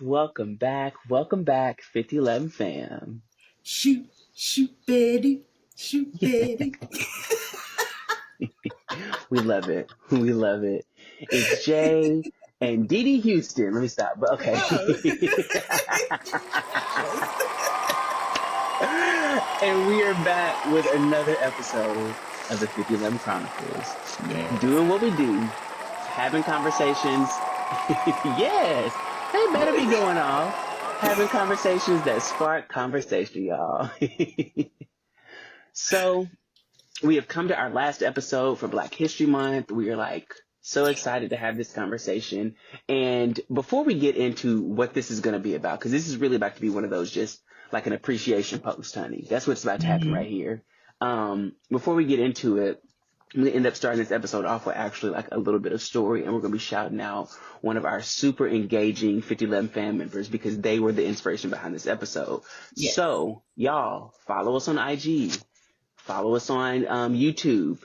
Welcome back, 5011 fam. Shoot, shoot, Betty, shoot, Betty. We love it. We love it. It's Jay and DiDi Houston. Let me stop. But okay. Oh, yes. And we are back with another episode of the 5011 Chronicles. Yes. Doing what we do, having conversations. Yes, they better be going off. Having conversations that spark conversation, y'all. So, we have come to our last episode for Black History Month. We are like so excited to have this conversation. And before we get into what this is going to be about, because this is really about to be one of those just like an appreciation post, honey. That's what's about to happen right here. Before we get into it, we end up starting this episode off with actually like a little bit of story, and we're going to be shouting out one of our super engaging 5011 fan members because they were the inspiration behind this episode. Yes. So, y'all, follow us on IG. Follow us on YouTube.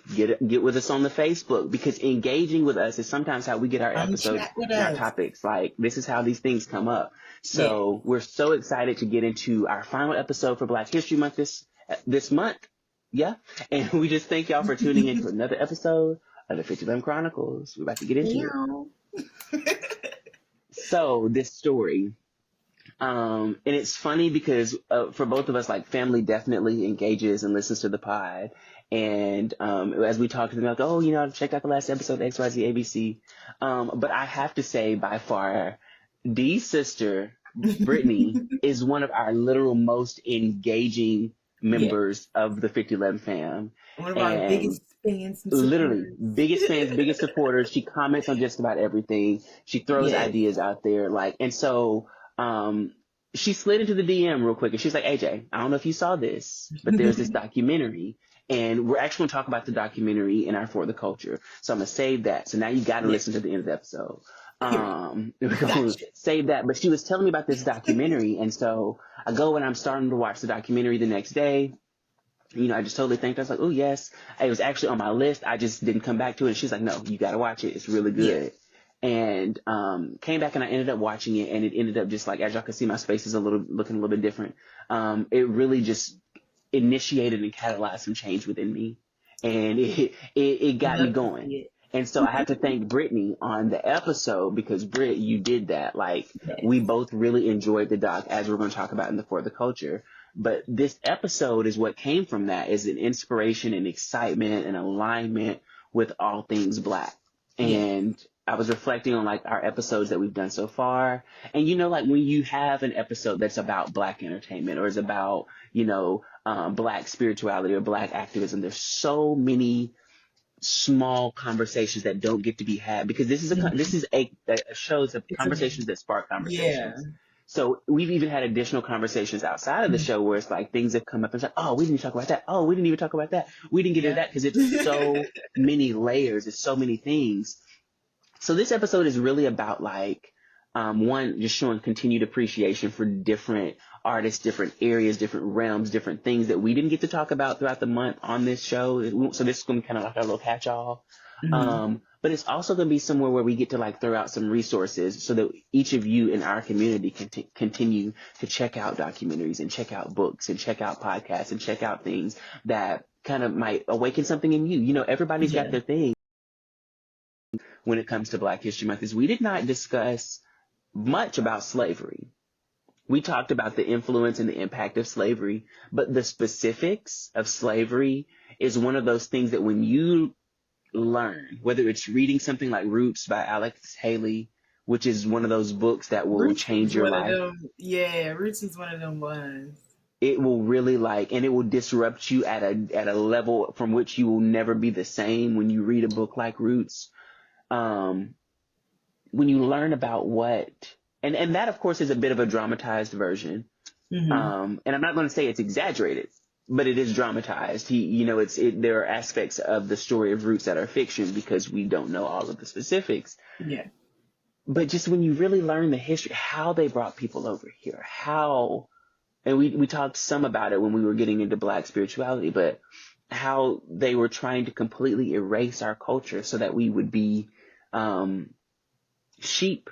Get with us on the Facebook because engaging with us is sometimes how we get our episodes Chat with and our us. topics. Like this is how these things come up. Yeah. So we're so excited to get into our final episode for Black History Month this month. Yeah, and we just thank y'all for tuning in to another episode of the 5011 Chronicles. We're about to get into it. Meow. So this story. And it's funny because for both of us, like family definitely engages and listens to the pod. And as we talk to them, like, oh, check out the last episode, XYZ ABC. But I have to say, by far, Dee's sister, Brittany, is one of our literal most engaging Yeah. members of the 5011 fam. One of our And biggest fans and literally, supporters. biggest fans, biggest supporters. She comments on just about everything. She throws Yes. ideas out there, and so she slid into the DM real quick, and she's like, "AJ, I don't know if you saw this, but there's this documentary, and we're actually going to talk about the documentary in our For the Culture. So I'm gonna save that. So now you got to Yeah. listen to the end of the episode. Period. We're going Gotcha. to save that. But she was telling me about this documentary, and so I go and I'm starting to watch the documentary the next day. I just totally think I was like, oh yes, it was actually on my list. I just didn't come back to it. And she's like, no, you got to watch it. It's really Yeah. good. And came back and I ended up watching it, and it ended up just like, as y'all can see, my space is looking a little bit different. It really just initiated and catalyzed some change within me, and it got me Love to going. see And so I have to thank Brittany on the episode because Britt, you did that. Like it. we Yes. both really enjoyed the doc, as we're going to talk about in the For the Culture. But this episode is what came from that, is an inspiration and excitement and alignment with all things Black. Yes. And I was reflecting on like our episodes that we've done so far. And like when you have an episode that's about Black entertainment or is about, Black spirituality or Black activism, there's so many small conversations that don't get to be had because this is a shows of It's a conversations that spark yeah. conversations. So we've even had additional conversations outside of the show where it's like things have come up and it's like, oh, we didn't even talk about that. Oh, we didn't even talk about that. We didn't get into Yeah. that because it's so many layers. It's so many things. So this episode is really about like, one, just showing continued appreciation for different artists, different areas, different realms, different things that we didn't get to talk about throughout the month on this show. So this is going to be kind of like our little catch-all. Mhm. But it's also going to be somewhere where we get to like throw out some resources so that each of you in our community can continue to check out documentaries and check out books and check out podcasts and check out things that kind of might awaken something in you. Everybody's got Yeah. their thing when it comes to Black History Month. Is we did not discuss much about slavery. We talked about the influence and the impact of slavery, but the specifics of slavery is one of those things that when you learn, whether it's reading something like Roots by Alex Haley, which is one of those books that will Roots change is your one of life, them. Yeah, Roots is one of them ones. it will really and it will disrupt you at a level from which you will never be the same when you read a book like Roots. Um, when you learn about and that of course is a bit of a dramatized version. Mm-hmm. And I'm not going to say it's exaggerated, but it is dramatized. There are aspects of the story of Roots that are fiction because we don't know all of the specifics. Yeah. But just when you really learn the history, how they brought people over here, and we talked some about it when we were getting into Black spirituality, but how they were trying to completely erase our culture so that we would be sheep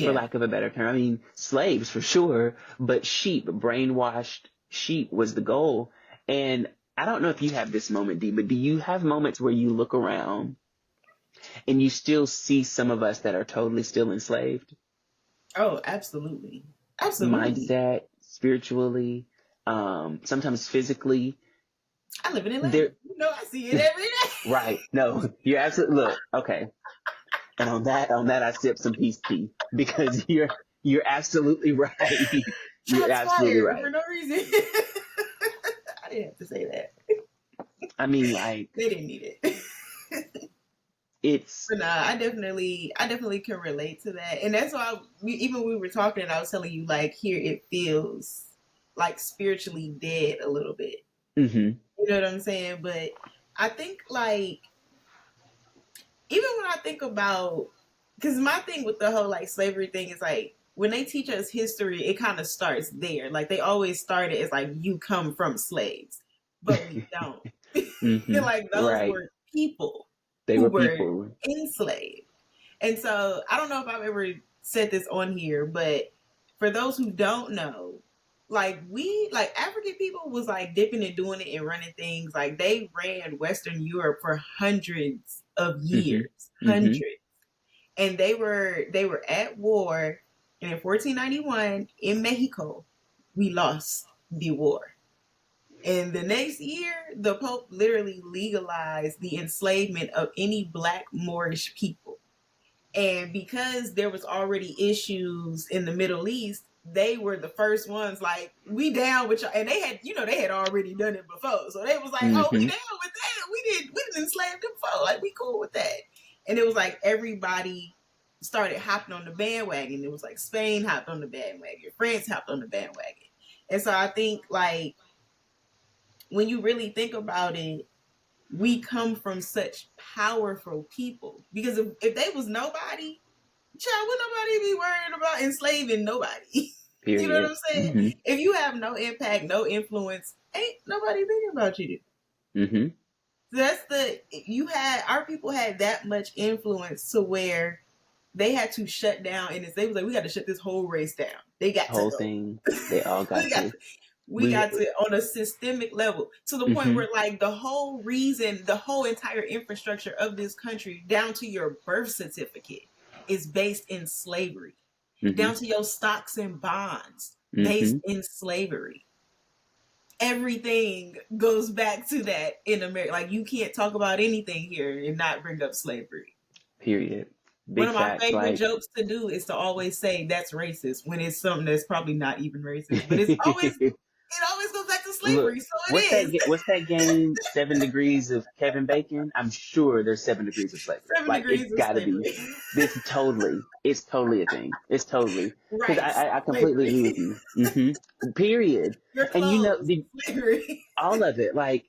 for Yeah. lack of a better term. I mean, slaves for sure, but sheep, brainwashed sheep was the goal. And I don't know if you have this moment, Dee, but do you have moments where you look around and you still see some of us that are totally still enslaved? Oh, absolutely. Absolutely. Mindset, spiritually, sometimes physically. I live in Atlanta. There, I see it every day. right. No, you're absolutely, look, okay. And on that, I sip some peace tea because you're absolutely right. You're Shots absolutely fired right. for no reason. I didn't have to say that. I mean, like, They didn't need it. it's, But nah, I definitely can relate to that, and that's why even when we were talking, and I was telling you like here it feels like spiritually dead a little bit. mm-hmm, You know what I'm saying? But I think like even when I think about, because my thing with the whole like slavery thing is like when they teach us history, it kind of starts there. Like they always start it as like you come from slaves, but we don't. mm-hmm, Like those right. were people They who were were people. enslaved. And so I don't know if I've ever said this on here, but for those who don't know, like we like African people was like dipping and doing it and running things. Like they ran Western Europe for hundreds of Mm-hmm, years. mm-hmm. Hundreds. And they were at war, and in 1491 in Mexico, we lost the war. And the next year, the Pope literally legalized the enslavement of any black Moorish people. And because there was already issues in the Middle East, they were the first ones like, we down with y'all. And they had already done it before. So they was like, oh, we Mm-hmm. down with that. We didn't enslave them before. Like, we cool with that. And it was like everybody started hopping on the bandwagon. It was like Spain hopped on the bandwagon, France hopped on the bandwagon. And so I think like when you really think about it, we come from such powerful people. Because if they was nobody, child, would nobody be worried about enslaving nobody? You know what Period. I'm saying? Mm-hmm, If you have no impact, no influence, ain't nobody thinking about you. mm-hmm. So our people had that much influence to where they had to shut down, and they was like, we got to shut this whole race down. They got to Whole go. thing. They all we got got to. we We, got to on a systemic level to the point mm-hmm, where like the whole reason, the whole entire infrastructure of this country, down to your birth certificate, is based in slavery. mm-hmm, Down to your stocks and bonds, based mm-hmm. in slavery. Everything goes back to that in America. Like you can't talk about anything here and not bring up slavery. Period. One Big of my facts. favorite Like, jokes to do is to always say that's racist when it's something that's probably not even racist, but it always goes back to look, slavery, so it is. what's that game? 7 Degrees of Kevin Bacon. I'm sure there's 7 degrees of slavery. Seven Like it's degrees of got to be. slavery. It's totally a thing. It's totally because Rice, I completely slavery. agree with you. Mm-hmm. Period. Your And clothes, slavery. all of it, like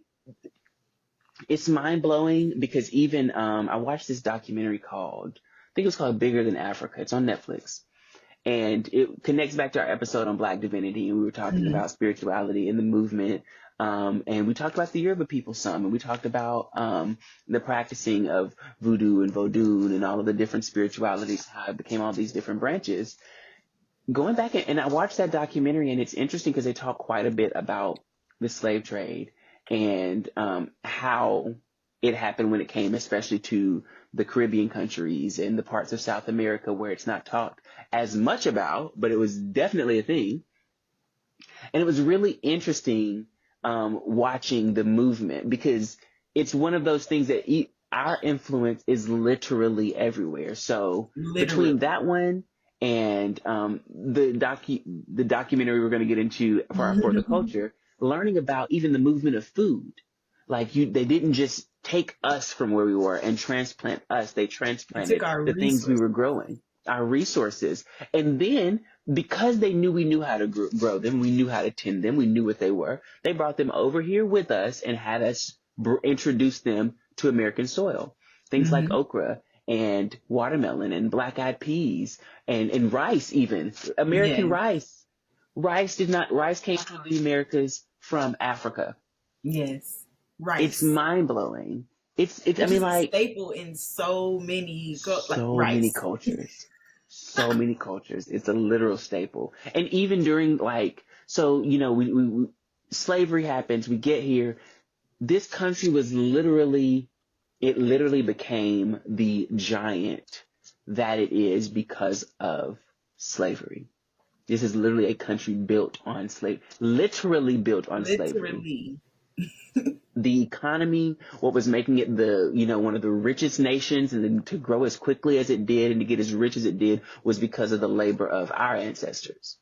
it's mind blowing because even I watched this documentary called I think it was called Bigger Than Africa. It's on Netflix. And it connects back to our episode on Black divinity, and we were talking Mm-hmm. about spirituality in the movement. And we talked about the Yoruba people some, and we talked about the practicing of voodoo and vodou and all of the different spiritualities, how it became all these different branches. Going back and I watched that documentary, and it's interesting because they talk quite a bit about the slave trade and how it happened when it came, especially to the Caribbean countries and the parts of South America where it's not talked as much about, but it was definitely a thing. And it was really interesting watching the movement because it's one of those things that our influence is literally everywhere. So between Literally. that one and the documentary we're going to get into for the culture, learning about even the movement of food, like they didn't just take us from where we were and transplant us; they They took transplanted our the things we resources. were growing, our resources, and then because they knew we knew how to grow them, we knew how to tend them, we knew what they were. They brought them over here with us and had us introduce them to American soil. Things like Mm-hmm. okra and watermelon and black-eyed peas and rice even. American Yes. rice. Rice came to the Americas from Africa. Yes. It's Rice. mind-blowing. I Which mean, is a like, staple in so many like so many rice. cultures. So many cultures. It's a literal staple. And even during we slavery happens, we get here. This country it literally became the giant that it is because of slavery. This is literally a country built on literally built on slavery. Literally. The economy, what was making it one of the richest nations, and then to grow as quickly as it did and to get as rich as it did, was because of the labor of our ancestors.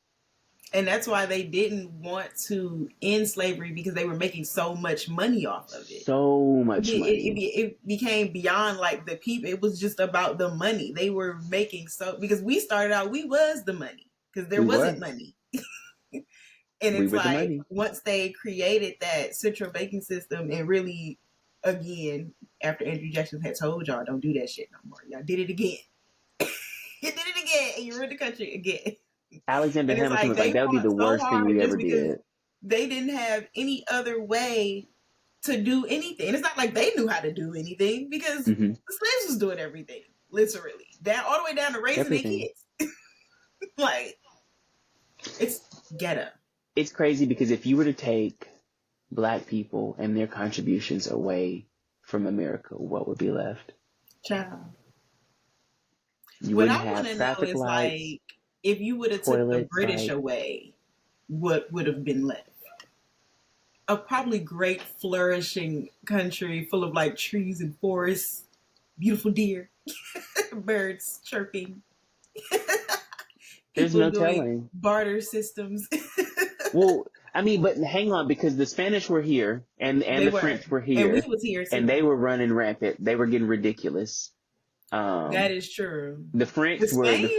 And that's why they didn't want to end slavery, because they were making so much money off of it. So much money. It became beyond like the people. It was just about the money. They were making because we started out, we was the money, because there wasn't money. And it's like, once they created that central banking system, and really, again, after Andrew Jackson had told y'all, don't do that shit no more. Y'all did it again. You did it again, and you ruined the country again. Alexander Hamilton was like, that would be the worst thing we ever did. They didn't have any other way to do anything. And it's not like they knew how to do anything, because the slaves was doing everything, literally. Down all the way down to raising their kids. Like, it's ghetto. It's crazy, because if you were to take Black people and their contributions away from America, what would be left? Child. You wouldn't have traffic lights. Like, if you would have took the British away, what would have been left? A probably great, flourishing country full of like trees and forests, beautiful deer, birds chirping. There's no telling. Barter systems. Well, I mean, but hang on, because the Spanish were here and the French were here. And we was here too. And they were running rampant. They were getting ridiculous. That is true. The French was Spain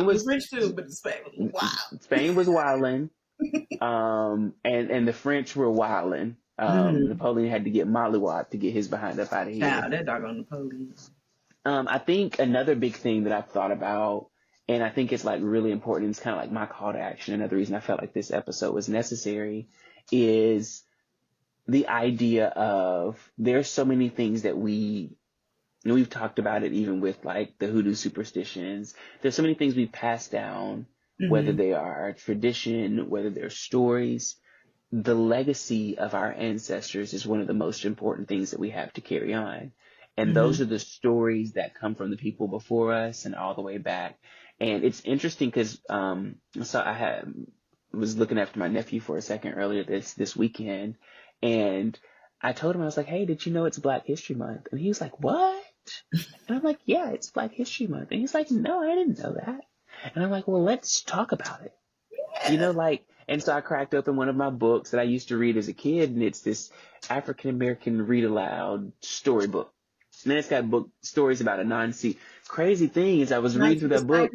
was French too, but Spain was wild. Spain was wilding. And the French were wilding. Napoleon had to get mollywopped to get his behind up out of here. Wow, that doggone Napoleon. I think another big thing that I've thought about, and I think it's like really important, it's kind of like my call to action, another reason I felt like this episode was necessary, is the idea of there's so many things that we've talked about it even with like the hoodoo superstitions. There's so many things we pass down, whether they are tradition, whether they're stories. The legacy of our ancestors is one of the most important things that we have to carry on. And those are the stories that come from the people before us and all the way back. And it's interesting because so I was looking after my nephew for a second earlier this weekend, and I told him, I was like, hey, did you know it's Black History Month? And he was like, what? And I'm like, yeah, it's Black History Month. And he's like, no, I didn't know that. And I'm like, well, let's talk about it. Yeah. And so I cracked open one of my books that I used to read as a kid, and it's this African American read aloud storybook. And then it's got stories about a Nazi. Crazy thing is I was reading through that book.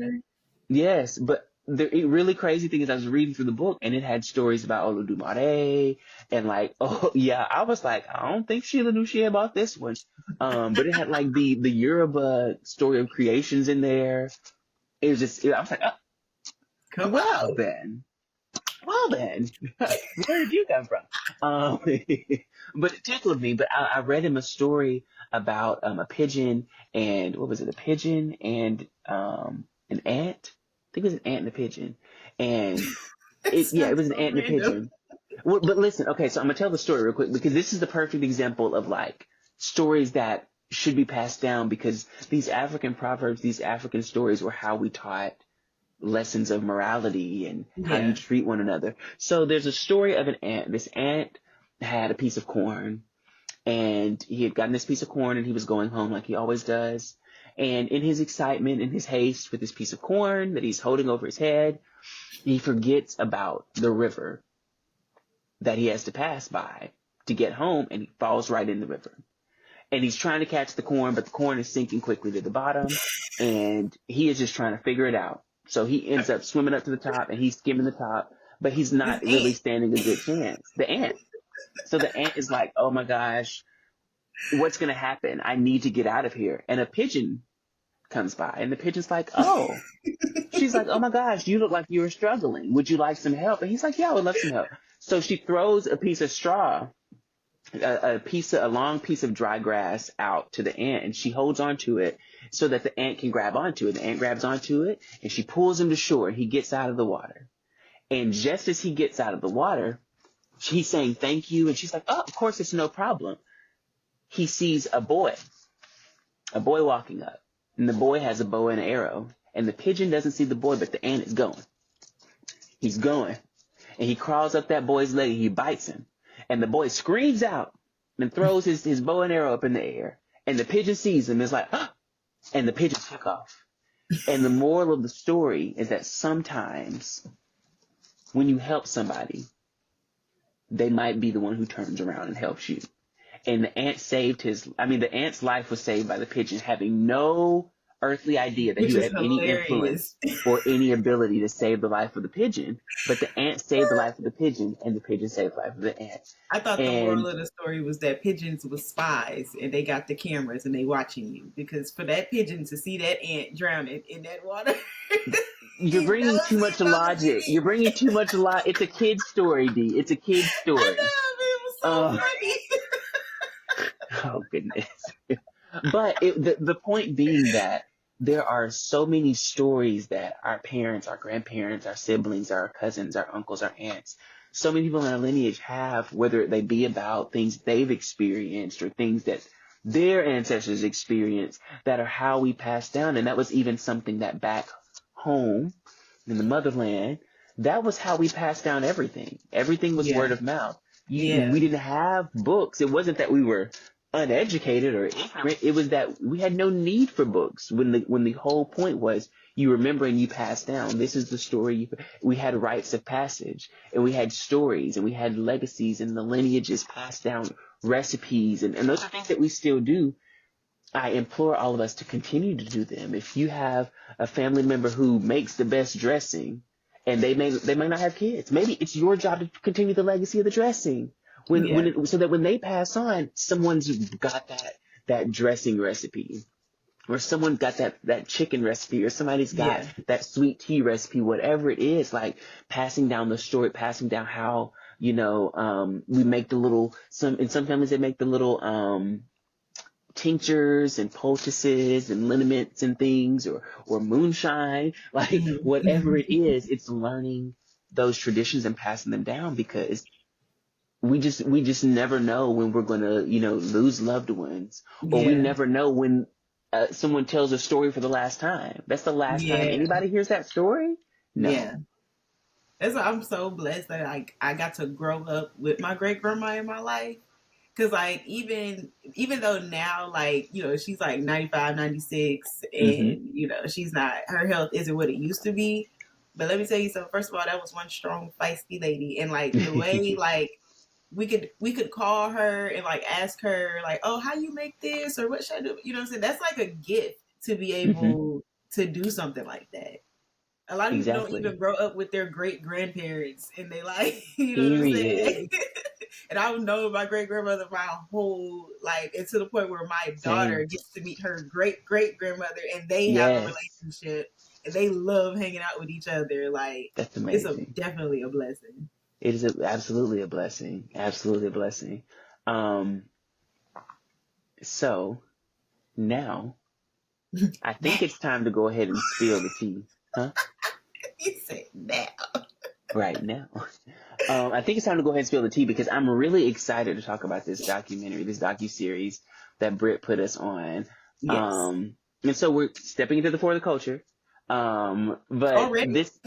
Yes, but the really crazy thing is I was reading through the book, and it had stories about Olodumare, and like, oh yeah, I was like, I don't think Sheila knew she had bought this one. But it had like the Yoruba story of creations in there. It was just, I was like, oh, well then, where did you come from? But it tickled me. But I read him a story about a pigeon and what was it? A pigeon and an ant. I think it was an ant and a pigeon. And it was an ant and a pigeon. Well, but listen, okay, so I'm gonna tell the story real quick, because this is the perfect example of like stories that should be passed down, because these African proverbs, these African stories were how we taught lessons of morality and how you treat one another. So there's a story of an ant. This ant had a piece of corn, and he had gotten this piece of corn, and he was going home like he always does. And in his excitement, in his haste with this piece of corn that he's holding over his head, he forgets about the river that he has to pass by to get home, and he falls right in the river. And he's trying to catch the corn, but the corn is sinking quickly to the bottom, and he is just trying to figure it out. So he ends up swimming up to the top, and he's skimming the top, but he's not really standing a good chance. The ant. So the ant is like, oh my gosh, what's going to happen? I need to get out of here. And a pigeon comes by, and the pigeon's like, oh. She's like, oh my gosh, you look like you were struggling. Would you like some help? And he's like, yeah, I would love some help. So she throws a piece of straw, a long piece of dry grass out to the ant, and she holds on to it, so that the ant can grab onto it. The ant grabs onto it and she pulls him to shore and he gets out of the water. And just as he gets out of the water, he's saying thank you. And she's like, oh, of course, it's no problem. He sees a boy walking up, and the boy has a bow and arrow, and the pigeon doesn't see the boy, but the ant is going. He's going, and he crawls up that boy's leg and he bites him, and the boy screams out and throws his bow and arrow up in the air, and the pigeon sees him and is like, ah, and the pigeon took off. And the moral of the story is that sometimes when you help somebody, they might be the one who turns around and helps you. And the ant's life was saved by the pigeon having no earthly idea that Which he would is have any influence hilarious. or any ability to save the life of the pigeon. But the ant saved the life of the pigeon, and the pigeon saved the life of the ant. I thought the And moral of the story was that pigeons were spies and they got the cameras and they watching you, because for that pigeon to see that ant drowning in that water, you're bringing too much logic. You're bringing too much logic. It's a kid's story, D. It's a kid's story. I know, it was so funny. Oh, goodness. But the point being that there are so many stories that our parents, our grandparents, our siblings, our cousins, our uncles, our aunts, so many people in our lineage have, whether they be about things they've experienced or things that their ancestors experienced, that are how we pass down. And that was even something that back home in the motherland, that was how we passed down everything. Everything was word of mouth. We didn't have books. It wasn't that we were uneducated or ignorant. It was that we had no need for books when the whole point was you remember and you pass down. This is the story. We had rites of passage, and we had stories, and we had legacies, and the lineages passed down recipes, and those are things that we still do. I implore all of us to continue to do them. If you have a family member who makes the best dressing, and they may not have kids, maybe it's your job to continue the legacy of the dressing. So that when they pass on, someone's got that dressing recipe, or someone's got that chicken recipe, or somebody's got that sweet tea recipe, whatever it is, like passing down the story, passing down how, we make the little, in some families they make the little, tinctures and poultices and liniments and things, or moonshine, like whatever it is, it's learning those traditions and passing them down, because we just never know when we're going to, lose loved ones, or we never know when someone tells a story for the last time. That's the last time anybody hears that story. No. Yeah. That's why I'm so blessed that I got to grow up with my great grandma in my life. Cause like, even though now, like, she's like 95, 96 and, she's not, her health isn't what it used to be. But let me tell you something. First of all, that was one strong, feisty lady. And like the way, like, we could call her and like ask her like, oh, how you make this, or what should I do? You know what I'm saying? That's like a gift to be able to do something like that. A lot of people don't even grow up with their great grandparents, and they like, you know what I'm saying? And I would know my great grandmother my whole life, and to the point where my daughter gets to meet her great great grandmother, and they have a relationship, and they love hanging out with each other. Like, that's amazing. It's definitely a blessing. It is absolutely a blessing. Absolutely a blessing. So now I think it's time to go ahead and spill the tea. Huh? You say now. Right now. I think it's time to go ahead and spill the tea, because I'm really excited to talk about this documentary, this docuseries that Britt put us on. Yes. And so we're stepping into the For the Culture. But already? This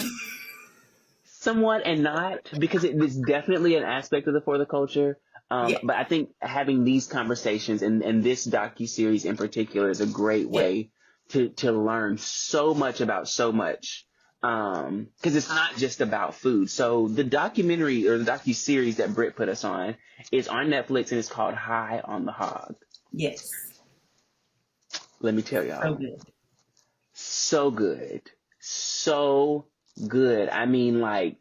somewhat and not, because it's definitely an aspect of the For the Culture. But I think having these conversations and this docuseries in particular is a great way to learn so much about so much. Cause it's not just about food. So the documentary or the docuseries that Britt put us on is on Netflix, and it's called High on the Hog. Yes. Let me tell y'all. So good. So good. So good. I mean, like,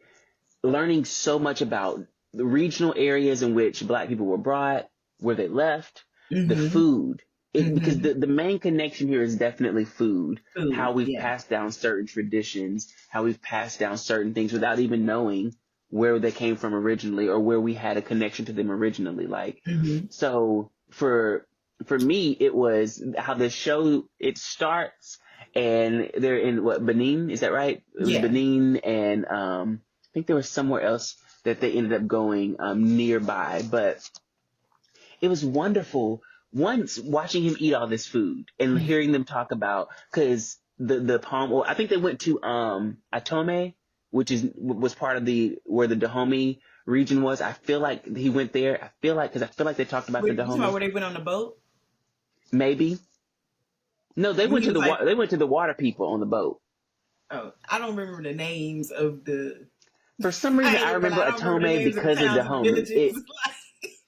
learning so much about the regional areas in which Black people were brought, where they left, the food. Because the main connection here is definitely food. How we've passed down certain traditions, how we've passed down certain things without even knowing where they came from originally, or where we had a connection to them originally. Like, so for for me, it was how the show, it starts and they're in what, Benin? Is that right? It was Yeah. Benin and, I think there was somewhere else that they ended up going, nearby, but it was wonderful once watching him eat all this food and hearing them talk about, cause the palm oil, I think they went to, Atome, which was part of where the Dahomey region was. I feel like he went there. Cause I feel like they talked about the You talking about Dahomey. where they went on the boat? Maybe. No, they When went he to was like, they went to the water people on the boat. oh, I don't remember the names of the. For some reason, I ain't I even gonna lie, remember I don't remember the Atome names of the because of towns and Dahomey. villages.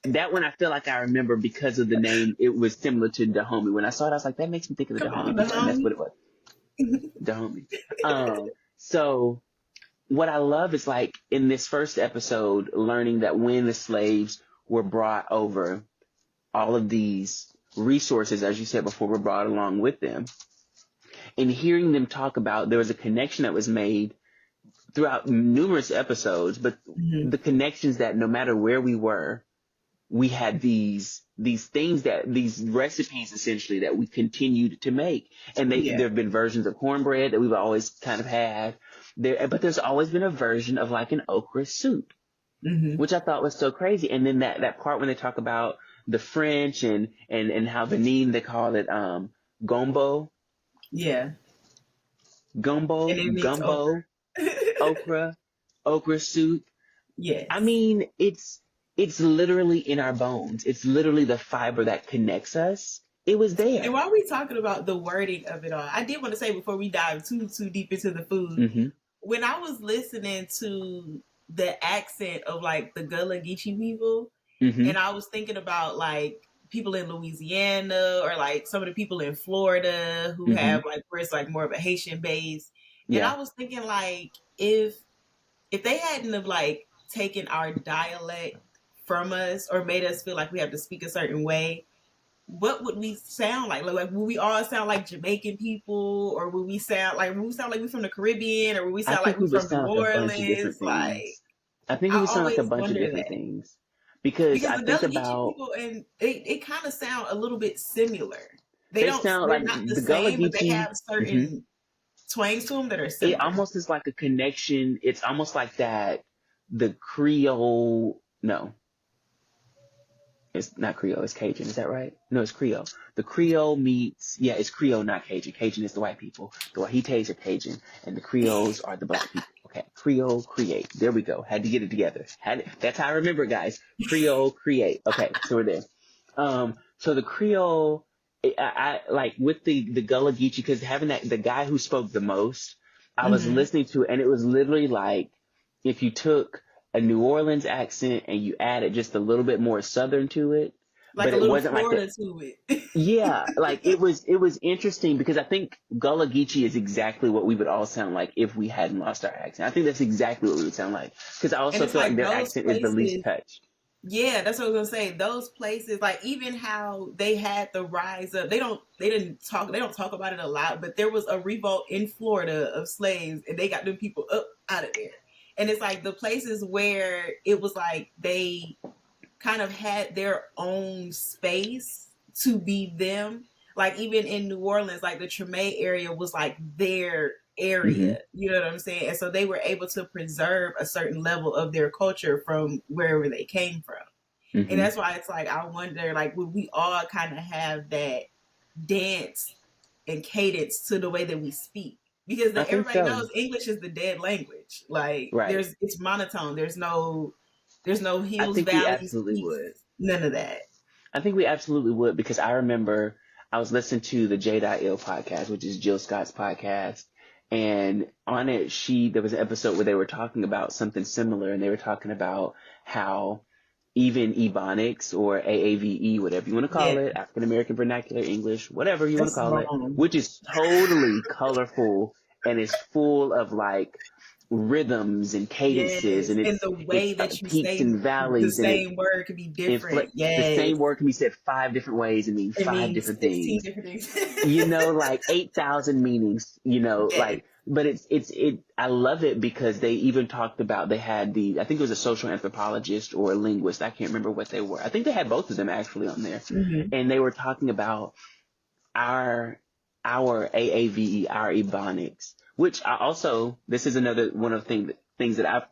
That one I feel like I remember because of the name. It was similar to Dahomey. When I saw it, I was like, that makes me think of the Come Dahomey on, people, and that's what Bahama. it was. Dahomey. So what I love is like in this first episode, learning that when the slaves were brought over, all of these resources, as you said before, were brought along with them. And hearing them talk about, there was a connection that was made throughout numerous episodes, but the connections that no matter where we were, we had these things these recipes essentially that we continued to make. And there have been versions of cornbread that we've always kind of had there, but there's always been a version of like an okra soup, which I thought was so crazy. And then that part when they talk about the French and how Benin, they call it, gombo, Yeah. gumbo, And it means gumbo, okra, okra soup. yes. I mean, it's literally in our bones. It's literally the fiber that connects us. It was there. And while we talking about the wording of it all, I did want to say before we dive too deep into the food, when I was listening to the accent of like the Gullah Geechee people, and I was thinking about like people in Louisiana or like some of the people in Florida who have like where it's like more of a Haitian base, and I was thinking like if they hadn't have like taken our dialect from us or made us feel like we have to speak a certain way, what would we sound like? Like would we all sound like Jamaican people, or would we sound like we from the Caribbean, or would we I sound like think we we would from New sound like a bunch of different Orleans? Like things. I think we I would sound like a always bunch of wonder different that things because because I the think Gullah Geechee about, people and they kind of sound a little bit similar. they sound They're like not the the Gullah same, but they Geechee. have certain twangs to them that are It similar. almost is like a connection. It's almost like that. The Creole, no, it's not Creole, it's Cajun. Is that right? No, it's Creole. The Creole meets, it's Creole, not Cajun. Cajun is the white people. The Wahites are Cajun, and the Creoles are the black people. Okay, Creole, create. There we go. Had to get it together. That's how I remember, guys. Creole, create. Okay, so we're there. So the Creole, I like with the Gullah Geechee, because having the guy who spoke the most, I was listening to it, and it was literally like if you took a New Orleans accent and you added just a little bit more Southern to it, Like but a it little wasn't like Florida to it. yeah, like it was interesting because I think Gullah Geechee is exactly what we would all sound like if we hadn't lost our accent. I think that's exactly what we would sound like because I And also it's feel like like their those accent is the least places. touched. Yeah, that's what I was gonna say. Those places, like even how they had the rise up, they don't talk about it a lot, but there was a revolt in Florida of slaves, and they got them people up out of there. And it's like the places where it was like they kind of had their own space to be them. Like even in New Orleans, like the Treme area was like their area. You know what I'm saying? And so they were able to preserve a certain level of their culture from wherever they came from. And that's why it's like I wonder, like, would we all kind of have that dance and cadence to the way that we speak? Because I think everybody so. knows English is the dead language. Like Right. it's monotone. There's no I hills, think we valleys, absolutely peaks, would. none of that. I think we absolutely would because I remember I was listening to the J.Ill podcast, which is Jill Scott's podcast. And on it, there was an episode where they were talking about something similar, and they were talking about how even Ebonics or AAVE, whatever you want to call it, African American Vernacular English, whatever you want to That's call it, wrong. which is totally colorful and is full of like rhythms and cadences, Yes, and and it's the way that you peaks say and the valleys, and same word could be different. the Yes, same word can be said 5 different ways and mean it five means different 16 things. different things. Like 8,000 meanings, Yes, like But I love it because they even talked about, they had I think it was a social anthropologist or a linguist. I can't remember what they were. I think they had both of them actually on there. Mm-hmm. And they were talking about our AAVE, our Ebonics, which this is another one of the things that I've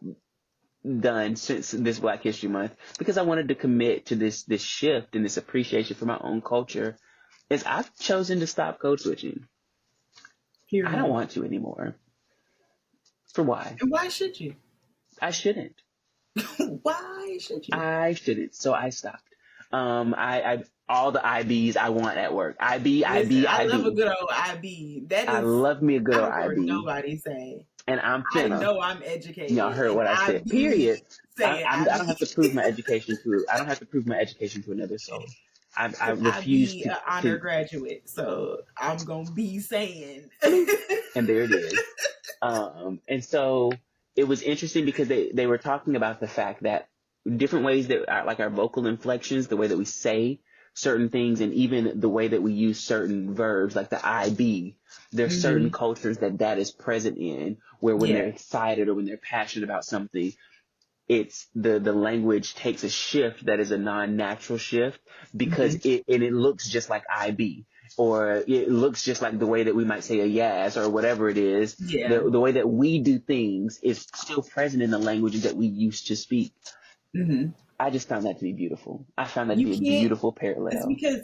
done since this Black History Month, because I wanted to commit to this shift and this appreciation for my own culture, is I've chosen to stop code switching. Period. I don't want to anymore. For why? And why should you? I shouldn't. Why should you? I shouldn't. So I stopped. I all the IBs I want at work. IB. I love a good old IB. I love me a good old IB. Nobody say. And I know I'm educated. Y'all heard what I said. Period. I don't have to prove my education to. I don't have to prove my education to another soul. I refuse to. An honor graduate, so I'm gonna be saying. And there it is. And so it was interesting because they were talking about the fact that different ways that like our vocal inflections, the way that we say certain things, and even the way that we use certain verbs, like the IB, there's certain cultures that is present in, where when they're excited or when they're passionate about something, it's the language takes a shift that is a non-natural shift, because it looks just like IB, or it looks just like the way that we might say a yes or whatever it is. Yeah. The way that we do things is still present in the languages that we used to speak. Mm-hmm. I just found that to be beautiful. I found that to be a beautiful parallel. It's because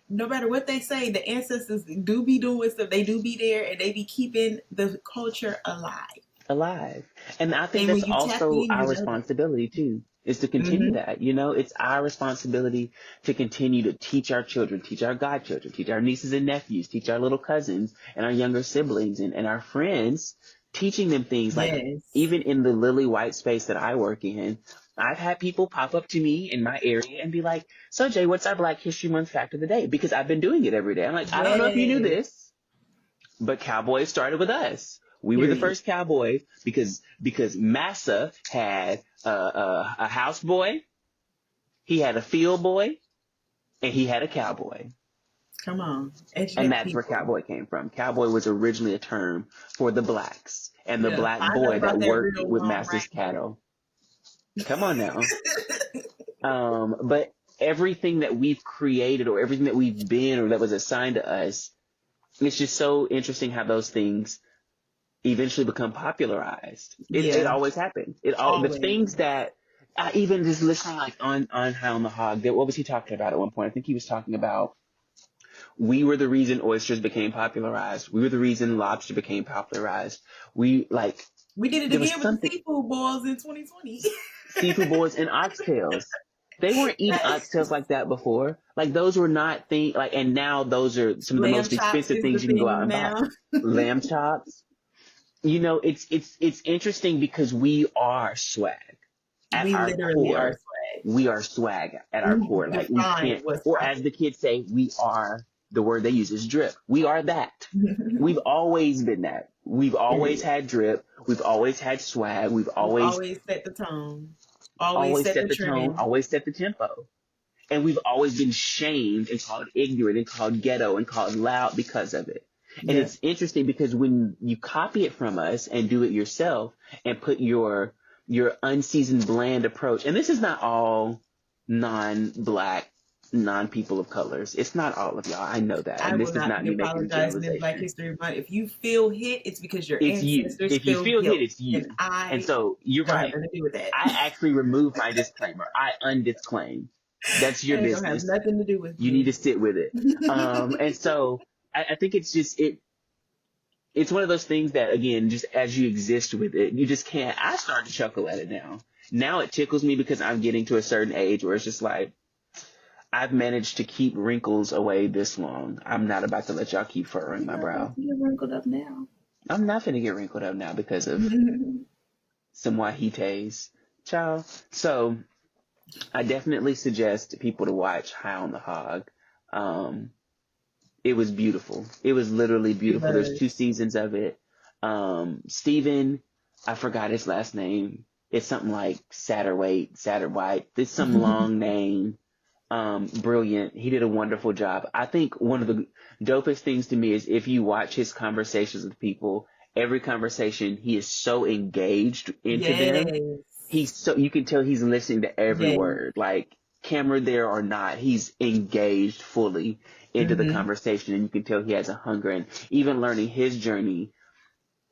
no matter what they say, the ancestors do be doing stuff. They do be there, and they be keeping the culture alive. And I think that's also our responsibility too, is to continue that. You know, it's our responsibility to continue to teach our children, teach our godchildren, teach our nieces and nephews, teach our little cousins and our younger siblings and our friends, teaching them things. Like even in the lily white space that I work in, I've had people pop up to me in my area and be like, "So Jay, what's our Black History Month fact of the day?" Because I've been doing it every day. I'm like, I don't know if you knew this, but cowboys started with us. We were the first cowboys because Massa had a houseboy, he had a field boy, and he had a cowboy. Come on. And that's where cowboy came from. Cowboy was originally a term for the blacks and the black boy that worked with Massa's cattle. Come on now. But everything that we've created or everything that we've been or that was assigned to us, it's just so interesting how those things eventually become popularized. It always happens. The things that even just listening like on High on the Hog, what was he talking about at one point? I think he was talking about we were the reason oysters became popularized. We were the reason lobster became popularized. We did it again with the seafood boils in 2020. Seafood boils and oxtails. They weren't eating oxtails like that before. Like those were not things like, and now those are some of the most expensive things you can go out and buy. Lamb chops. You know, it's interesting because we are swag. At our core, we are swag at our core. Like we can't, or as the kids say, we are, the word they use is drip. We are that. We've always been that. We've always had drip. We've always had swag. We've always set the tone. Always set the tone. Always set the tempo. And we've always been shamed and called ignorant and called ghetto and called loud because of it. And it's interesting because when you copy it from us and do it yourself and put your unseasoned bland approach, and this is not all non-black, non-people of colors. It's not all of y'all. I know that. And this is not me making a generalization. Black History Month. If you feel hit, it's because your ancestors If you feel hit, it's you. And so you're right. To do with that. I actually removed my disclaimer. I undisclaim. That's your business. It has nothing to do with you. Need to sit with it. And so I think it's just it's one of those things that, again, just as you exist with it, you just can't. I start to chuckle at it now. Now it tickles me because I'm getting to a certain age where it's just like, I've managed to keep wrinkles away this long. I'm not about to let y'all keep furrowing my brow. You're wrinkled up now. I'm not finna get wrinkled up now because of some wahites. Ciao. So I definitely suggest people to watch High on the Hog. It was beautiful. It was literally beautiful. There's 2 seasons of it. Steven, I forgot his last name. It's something like Satterwhite. It's some long name. Brilliant. He did a wonderful job. I think one of the dopest things to me is if you watch his conversations with people every conversation, he is so engaged into them. Yes. You can tell he's listening to every Yes. word, like camera there or not, he's engaged fully into the Mm-hmm. conversation, and you can tell he has a hunger. And even learning his journey,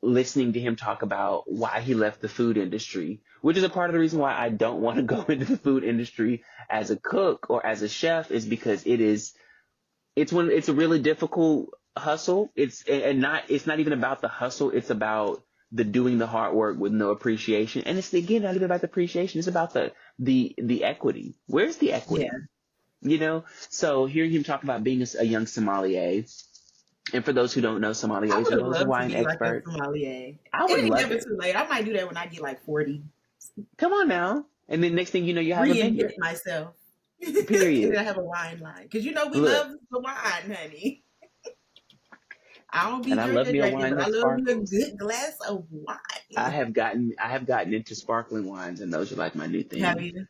listening to him talk about why he left the food industry, which is a part of the reason why I don't want to go into the food industry as a cook or as a chef, is because it's a really difficult hustle. It's not even about the hustle. It's about the doing the hard work with no appreciation. And it's again not even about the appreciation. It's about the equity. Where's the Yeah. equity? You know? So hearing him talk about being a young sommelier, and for those who don't know, I sommeliers would are have those loved to wine be like a experts. sommelier. I It would ain't love never it. too late. I might do that when I get like 40. Come on now. And then next thing you know, you have a Reinvent vineyard. myself. And then Period. I have a wine line. Because you know we Look, love the wine, honey. I don't be and I love me a drinking, wine but I that love me a sparkles. good glass of wine. I have gotten into sparkling wines, and those are like my new Have thing. you?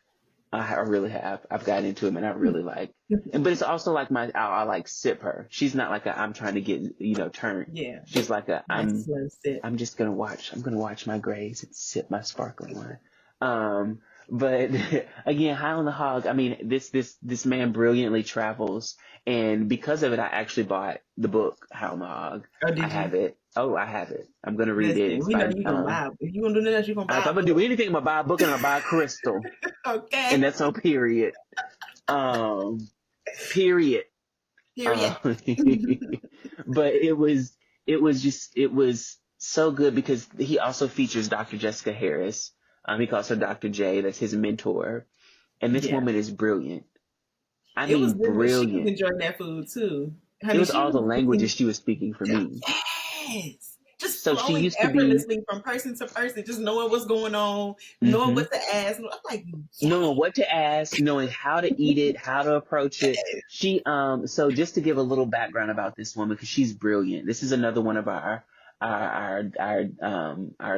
I really have. I've gotten into them, and I really like. But it's also like I like sip her. She's not like I'm trying to get turned. Yeah. She's like Nice slow sip. I'm just gonna watch. I'm gonna watch my grays and sip my sparkling wine. But again, High on the Hog. I mean, this man brilliantly travels, and because of it, I actually bought the book High on the Hog. Oh, I did you? have it. Oh, I have it. I'm gonna read it. Listen, It's we know by you gonna buy. If you gonna do that, you gonna if buy I'm a gonna do book. anything, I'm gonna buy a book and I'm gonna buy a crystal, and Okay. that's on period. Um, period. Period. Uh, but it was so good because he also features Dr. Jessica Harris. He calls her Dr. J. That's his mentor. And this Yeah. woman is brilliant. I It was mean, good that she was brilliant. enjoying that food too. It Honey, was she all the was languages fixing. she was speaking for me. Yes. Just So she flowing used to be effortlessly from person to person, just knowing what's going on, knowing mhm, what to ask. I'm like, knowing what to ask, knowing how to eat it, how to approach it. So just to give a little background about this woman, because she's brilliant. This is another one of our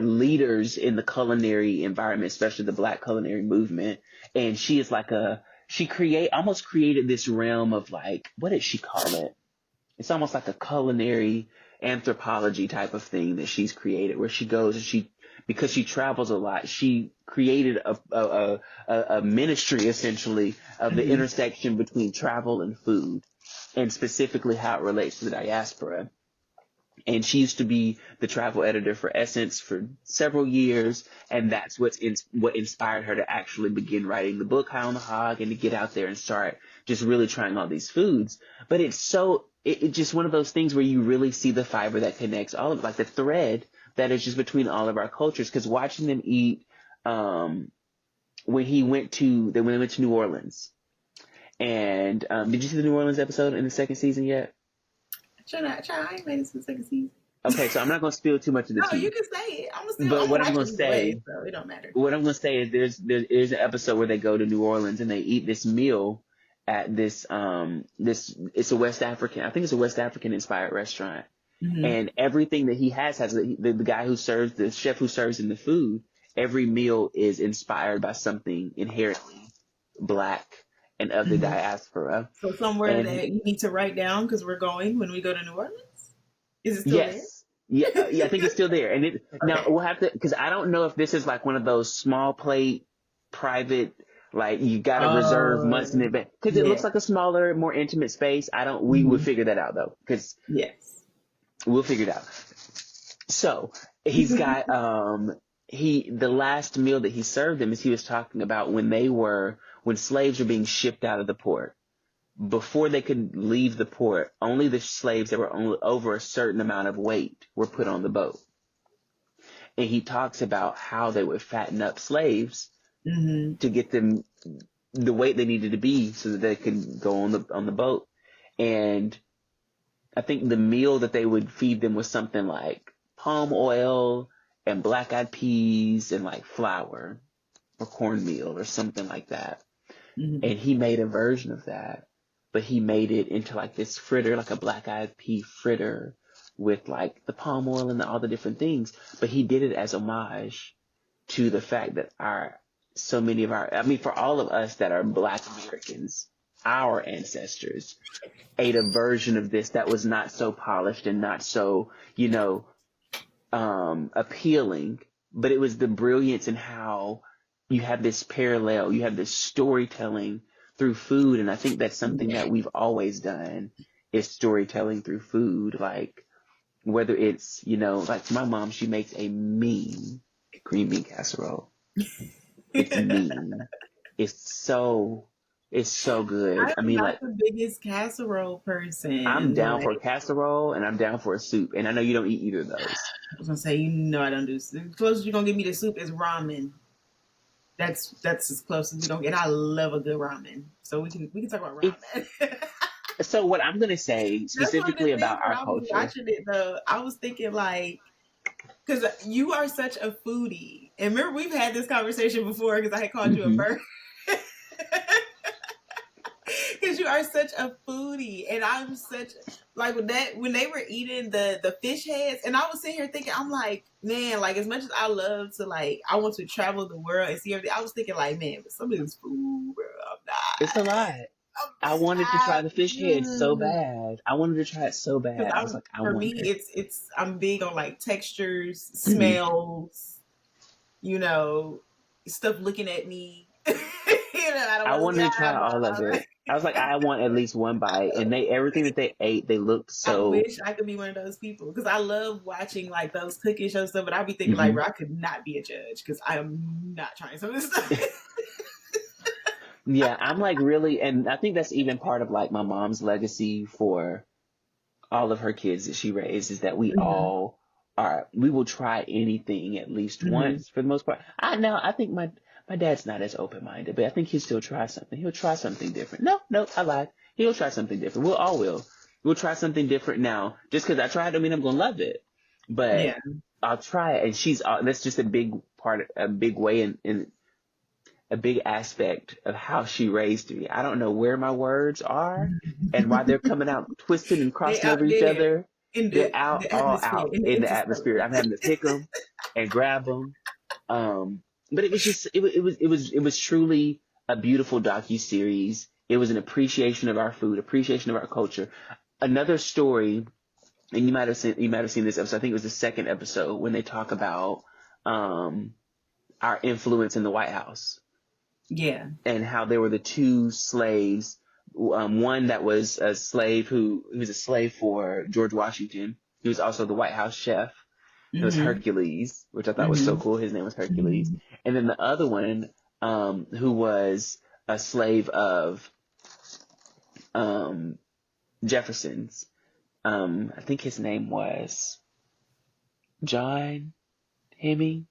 leaders in the culinary environment, especially the Black culinary movement. And she is like almost created this realm of like, what did she call it? It's almost like a culinary anthropology type of thing that she's created, where she goes and because she travels a lot, she created a ministry essentially of the mhm. intersection between travel and food, and specifically how it relates to the diaspora. And she used to be the travel editor for Essence for several years, and that's what inspired her to actually begin writing the book High on the Hog and to get out there and start just really trying all these foods. But it's just one of those things where you really see the fiber that connects all of, like the thread that is just between all of our cultures. Because watching them eat, when they went to New Orleans, and did you see the New Orleans episode in the second season yet? I ain't made it to the second season. Okay, so I'm not going to spill too much of the No, you tea. can say it. But I'm gonna watch it either way, so it don't matter. what I'm going to say is there's an episode where they go to New Orleans and they eat this meal at it's a West African, I think it's a West African inspired restaurant. Mm-hmm. And everything that he has the guy who serves, the chef who serves in the food, every meal is inspired by something inherently Black and of the Mm-hmm. diaspora. So somewhere And that you need to write down because we're going when we go to New Orleans. Is it still there? yes. Yeah, I think it's still there. And now Okay. we'll have to, because I don't know if this is like one of those small plate, private, like you got to reserve months in Oh, advance. Because it yeah. looks like a smaller, more intimate space. We would Mm-hmm. figure that out though, because Yes. we'll figure it out. So he's got, the last meal that he served them is he was talking about when slaves were being shipped out of the port. Before they could leave the port, only the slaves that were only over a certain amount of weight were put on the boat. And he talks about how they would fatten up slaves Mm-hmm. to get them the weight they needed to be so that they could go on the boat. And I think the meal that they would feed them was something like palm oil and black-eyed peas and like flour or cornmeal or something like that. Mm-hmm. And he made a version of that. But he made it into like this fritter, like a black-eyed pea fritter with like the palm oil and all the different things. But he did it as homage to the fact that for all of us that are Black Americans, our ancestors ate a version of this that was not so polished and not so, appealing, but it was the brilliance in how you have this parallel, you have this storytelling through food. And I think that's something that we've always done, is storytelling through food. Like, whether it's, like my mom, she makes a mean green bean casserole. It's mean. It's so, it's so good. I I'm mean, not like, the biggest casserole I'm person. down for a Like, casserole and I'm down for a soup. And I know you don't eat either of those. I was gonna say, I don't do soup. The closest you're gonna give me to soup is ramen. That's as close as we're gonna get. I love a good ramen, so we can talk about It's ramen. so what I'm gonna say That's one of the specifically things about when our I was culture. watching it though. I was thinking like, because you are such a foodie, and remember we've had this conversation before because I had called you a Hmm. bird. Because you are such a foodie, and I'm such like when they were eating the fish heads, and I was sitting here thinking, I'm like, man, like as much as I love to like, I want to travel the world and see everything. I was thinking like, man, but some of this food, bro, I'm It's a not. lot. I'm I wanted to try not. the fish head so bad. I wanted to try it so Because bad. I was like, I for me, wonder. it's I'm big on like textures, Hmm. smells, you know, stuff looking at me. I don't I want to see. wanted to try all of it. I was like, I want at least one bite. And everything that they ate, they looked I so. wish I could be one of those people because I love watching like those cooking shows stuff. But I'd be thinking like, Hmm. bro, I could not be a judge because I am not trying some of this stuff. Yeah, I'm like really, and I think that's even part of like my mom's legacy for all of her kids that she raised, is that we Hmm. all we will try anything at least Hmm. once for the most part. I think my dad's not as open minded, but I think he'll still try something. He'll try something different. No, I lied. He'll try something different. We'll try something different now. Just because I tried, don't mean I'm gonna love it, but Yeah. I'll try it. And that's just a big part, a big way in a big aspect of how she raised me. I don't know where my words are and why they're coming out twisted and They crossing out over each there other. in They're out, the all atmosphere, out in the in the atmosphere. interstellar. I'm having to pick them and grab them. But it was just, it was truly a beautiful docu-series. It was an appreciation of our food, appreciation of our culture. Another story, and you might have seen this episode. I think it was the second episode when they talk about, our influence in the White House Yeah. and how there were the two slaves. One that was a slave who was a slave for George Washington. He was also the White House chef. It was Hmm. Hercules, which I thought was so Hmm. cool. His name was Hercules. Hmm. And then the other one, who was a slave of um, Jefferson's. I think his name was John Hemming.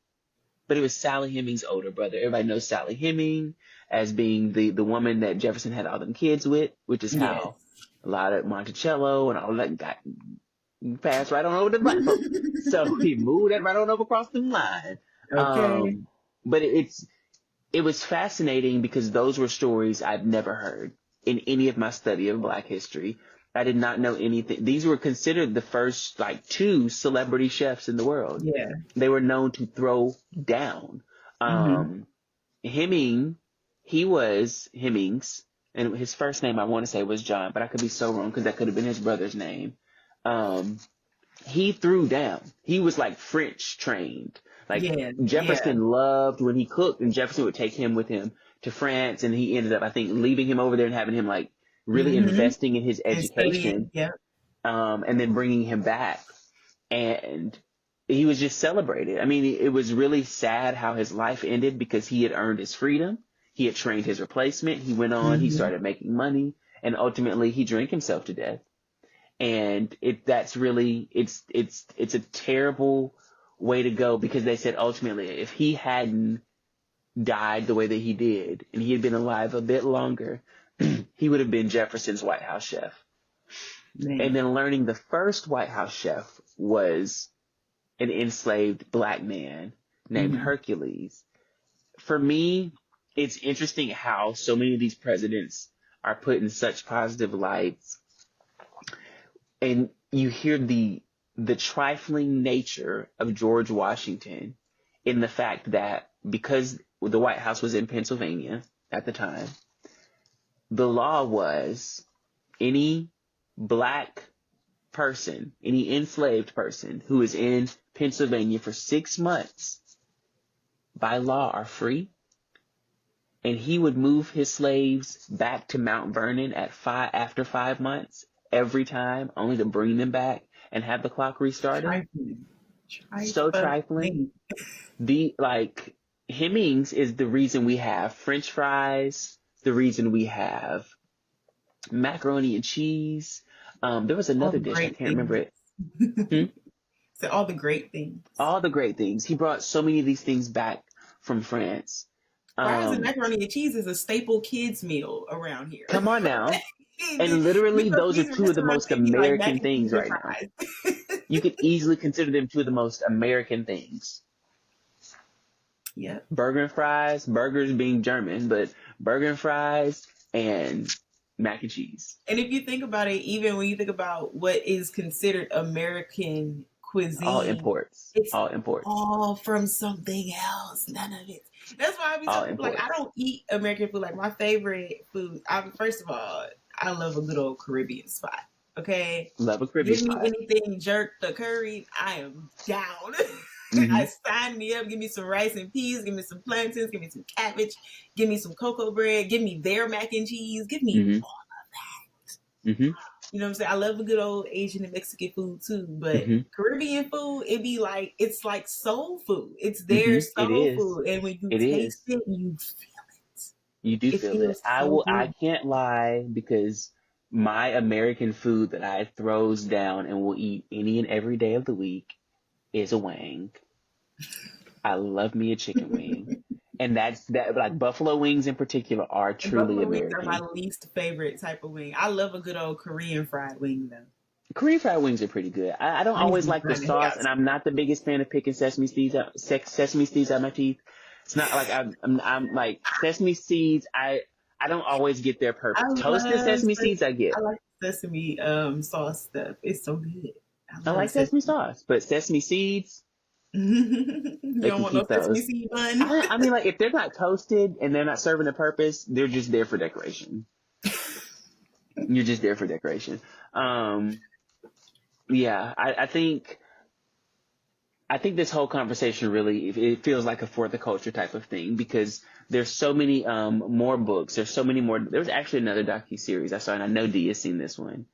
But it was Sally Heming's older brother. Everybody knows Sally Heming as being the woman that Jefferson had all them kids with, which is how Yes. a lot of Monticello and all that got passed right on over to the black folks. So he moved that right on over across the line. Okay. But it was fascinating because those were stories I'd never heard in any of my study of Black history. I did not know anything. These were considered the first like two celebrity chefs in the world. Yeah. They were known to throw down. Hmm. Um, Hemming, he was Hemmings, and his first name I want to say was John, but I could be so wrong because that could have been his brother's name. Um, he threw down. He was like French trained. Like Yeah. Yeah. Jefferson loved when he cooked, and Jefferson would take him with him to France, and he ended up, I think, leaving him over there and having him like really Hmm. investing in his And studying. education, Yep. and then bringing him back. And he was just celebrated. I mean, it was really sad how his life ended because he had earned his freedom. He had trained his replacement. He went on, he Hmm. started making money, and ultimately he drank himself to death. And that's really, it's a terrible way to go because they said ultimately if he hadn't died the way that he did and he had been alive a bit longer, he would have been Jefferson's White House chef. And Man. then learning the first White House chef was an enslaved black man named Hmm. Hercules. For me, it's interesting how so many of these presidents are put in such positive lights, and you hear the trifling nature of George Washington in the fact that because the White House was in Pennsylvania at the time, the law was any black person, any enslaved person who is in Pennsylvania for 6 months by law are free. And he would move his slaves back to Mount Vernon after 5 months every time, only to bring them back and have the clock restarted. Trifling. So trifling. Hemmings is the reason we have French fries, the reason we have macaroni and cheese. There was another dish, I can't remember it. So all the great things. All the great things. He brought so many of these things back from France. Fries and macaroni and cheese is a staple kids meal around here. Come on now. And literally, those are two of the most American things right now. You could easily consider them two of the most American things. Yeah. Burger and fries, burgers being German, but burger and fries and mac and cheese. And if you think about it, even when you think about what is considered American cuisine, all imports. It's all from something else. None of it. That's why I be telling people, like, I don't eat American food. Like, my favorite food, first of all, I love a good old Caribbean spot. Okay? Love a Caribbean spot. Give me anything jerked or curried, I am down. I sign me up. Give me some rice and peas. Give me some plantains. Give me some cabbage. Give me some cocoa bread. Give me their mac and cheese. Give me all of that. You know what I'm saying? I love a good old Asian and Mexican food too, but Caribbean food, it's like soul food. It's their soul food, and when you taste it, you feel it. You do feel it. I can't lie, because my American food that I throws down and will eat any and every day of the week is a wing. I love me a chicken wing. And like buffalo wings in particular are truly American. Buffalo wings are my least favorite type of wing. I love a good old Korean fried wing though. Korean fried wings are pretty good. I don't always like the sauce, and I'm not the biggest fan of picking sesame seeds out my teeth. It's not like I'm like sesame seeds. I don't always get their purpose. Toasted sesame seeds I get. I like sesame sauce stuff. It's so good. I like sesame sauce, but sesame seeds. You don't want no sesame seed bun? I mean, like, if they're not toasted and they're not serving a purpose, they're just there for decoration. You're just there for decoration. Yeah, I think this whole conversation really, it feels like a for the culture type of thing, because there's so many more books. There's so many more. There was actually another docuseries I saw, and I know Dee has seen this one.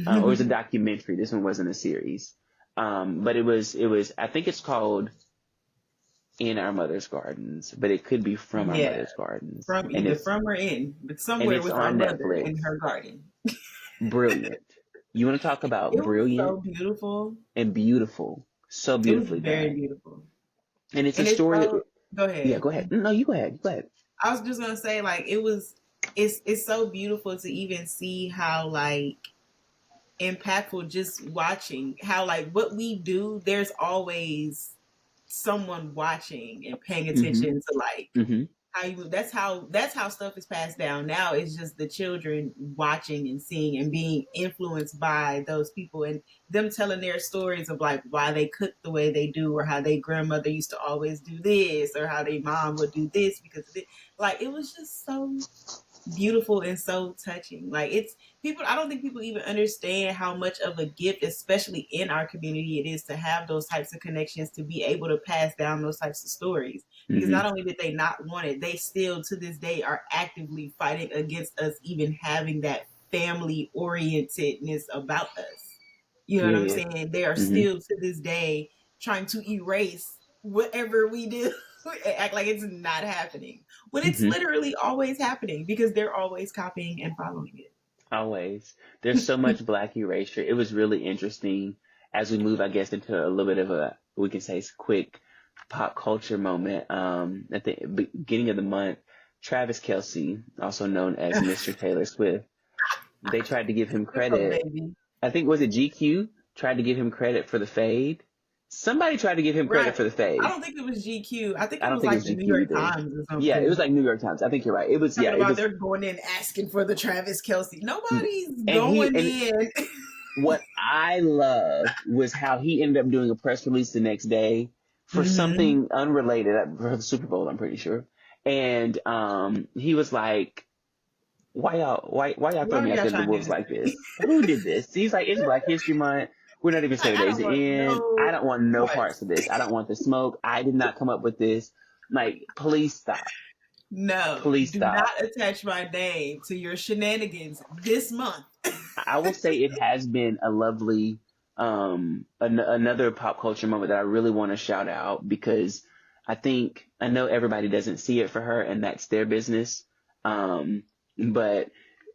Or it was a documentary. This one wasn't a series. But it was, I think it's called In Our Mother's Gardens, but it could be From Our Mother's Gardens. Either from or in, but somewhere with our mother in her garden. Brilliant. You want to talk about brilliant? So beautiful. And beautiful. So beautifully done. Very beautiful. And it's a story. Go ahead. Yeah, go ahead. No, you go ahead. Go ahead. I was just going to say, like, it's so beautiful to even see how, like, impactful just watching how, like, what we do, there's always someone watching and paying attention to, like, that's how stuff is passed down now. It's just the children watching and seeing and being influenced by those people, and them telling their stories of, like, why they cook the way they do, or how their grandmother used to always do this, or how their mom would do this because of it. Like, it was just so beautiful and so touching. Like, I don't think people even understand how much of a gift, especially in our community, it is to have those types of connections, to be able to pass down those types of stories. Because not only did they not want it, they still to this day are actively fighting against us even having that family orientedness about us. You know what I'm saying? They are still to this day trying to erase whatever we do. Act like it's not happening when it's literally always happening, because they're always copying and following it. Always. There's so much Black erasure. It was really interesting as we move, I guess, into a little bit of a, we can say, quick pop culture moment. At the beginning of the month, Travis Kelce, also known as Mr. Taylor Swift, they tried to give him credit. I think, was it GQ? Tried to give him credit for the fade. Somebody tried to give him credit for the fade. I don't think it was GQ. I think it was like the New York Times or something. Yeah, it was like New York Times. I think you're right. It was, they're going in asking for the Travis Kelce. Nobody's going in. What I love was how he ended up doing a press release the next day for something unrelated, for the Super Bowl, I'm pretty sure. And he was like, why y'all throw me out there in the wolves like this? Who did this? He's like, it's Black History Month. We're not even Like, 7 I days don't want in. I no don't want no parts. parts of this. I don't want the smoke. I did not come up with this. Like, please stop. No, Please do stop. not attach my name to your shenanigans this month. I will say it has been a lovely, another pop culture moment that I really want to shout out because I know everybody doesn't see it for her and that's their business. But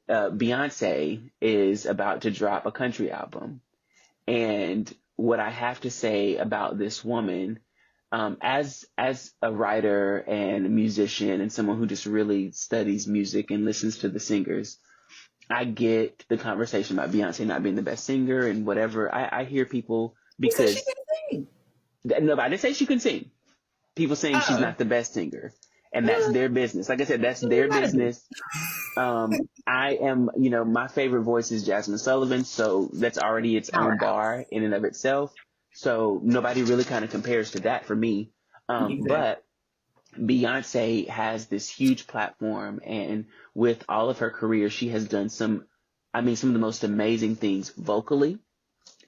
Beyonce is about to drop a country album. And what I have to say about this woman, as a writer and a musician and someone who just really studies music and listens to the singers, I get the conversation about Beyonce not being the best singer and whatever. I hear people Who said she because can sing? no, but I didn't say she can sing. People saying she's Oh, not the best singer, and that's well, their business. Like I said, that's you their gotta be. business. I am, my favorite voice is Jasmine Sullivan, so that's already its own bar Powerhouse. in and of itself. So nobody really kind of compares to that for me. Exactly. But Beyonce has this huge platform, and with all of her career, she has done some of the most amazing things vocally.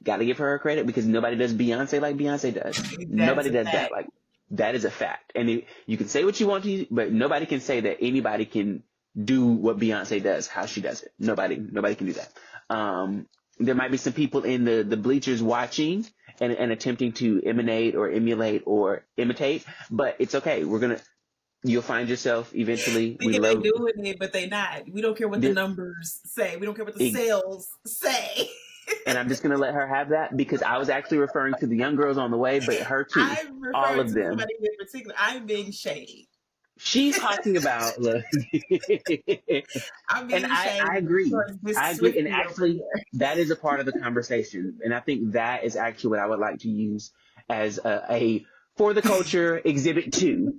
Got to give her credit because nobody does Beyonce like Beyonce does. That is Nobody a does that fact. like that is a fact. And you can say what you want to, but nobody can say that anybody can do what Beyonce does, how she does it. Nobody can do that. There might be some people in the bleachers watching and attempting to emanate or emulate or imitate, but it's okay. You'll find yourself eventually. We Thinking they love doing it, but they not. We don't care what the this. numbers say. We don't care what the sales say. And I'm just going to let her have that because I was actually referring to the young girls on the way, but her too. I'm All referring of to them. somebody in particular. I'm being shady. She's talking about, look, I'm and being I shady agree. towards I Miss agree. And Swifty over actually, here. that is a part of the conversation. And I think that is actually what I would like to use as a for the culture exhibit two.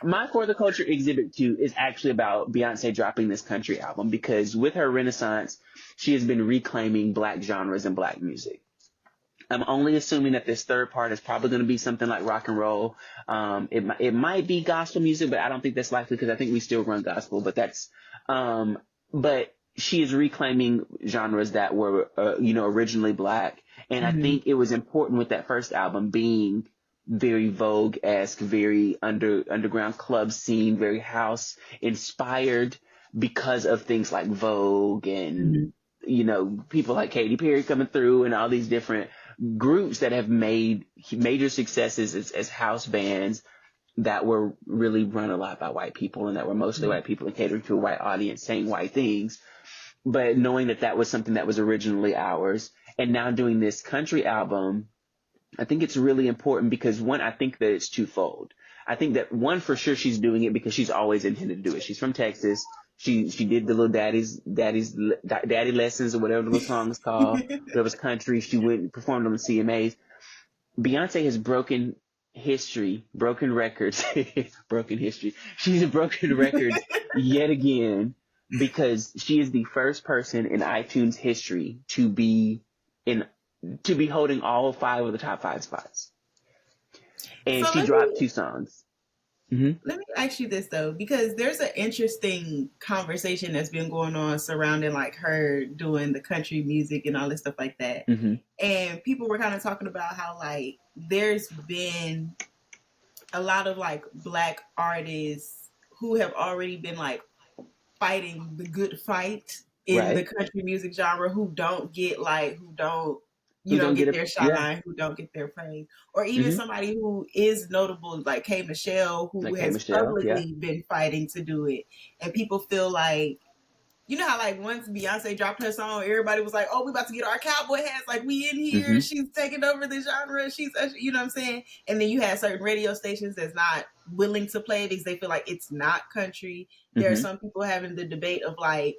My for the culture exhibit two is actually about Beyonce dropping this country album because with her renaissance, she has been reclaiming black genres and black music. I'm only assuming that this third part is probably going to be something like rock and roll. It might be gospel music, but I don't think that's likely because I think we still run gospel. But she is reclaiming genres that were, originally black. And I Mm-hmm. think it was important with that first album being very Vogue-esque, very underground club scene, very house inspired because of things like Vogue and, Mm-hmm. people like Katy Perry coming through and all these different groups that have made major successes as house bands that were really run a lot by white people and that were mostly white people and catering to a white audience saying white things. But knowing that that was something that was originally ours and now doing this country album, I think it's really important because one, I think that it's twofold. I think that one, for sure, she's doing it because she's always intended to do it. She's from Texas. She did the little daddy lessons or whatever the little song is called. There was country. She went and performed on the CMAs. Beyonce has broken records, broken history. She's broken records yet again because she is the first person in iTunes history in to be holding all five of the top five spots. And So she dropped two songs. Mm-hmm. let me ask you this though, because there's an interesting conversation that's been going on surrounding like her doing the country music and all this stuff like that. Mm-hmm. And people were kind of talking about how like there's been a lot of like black artists who have already been like fighting the good fight in the Right. country music genre who don't get like who don't Who don't get get it? their Yeah. shine, who don't get their praise, or even Mm-hmm. somebody who is notable like K Michelle who Like K has Michelle. Yeah. publicly been fighting to do it, and people feel like how like once Beyonce dropped her song, everybody was like, "Oh, we about to get our cowboy hats. Like we in Mm-hmm. here. She's taking over the genre. She's, what I'm saying." And then you have certain radio stations that's not willing to play it because they feel like it's not country. There are Mm-hmm. some people having the debate of like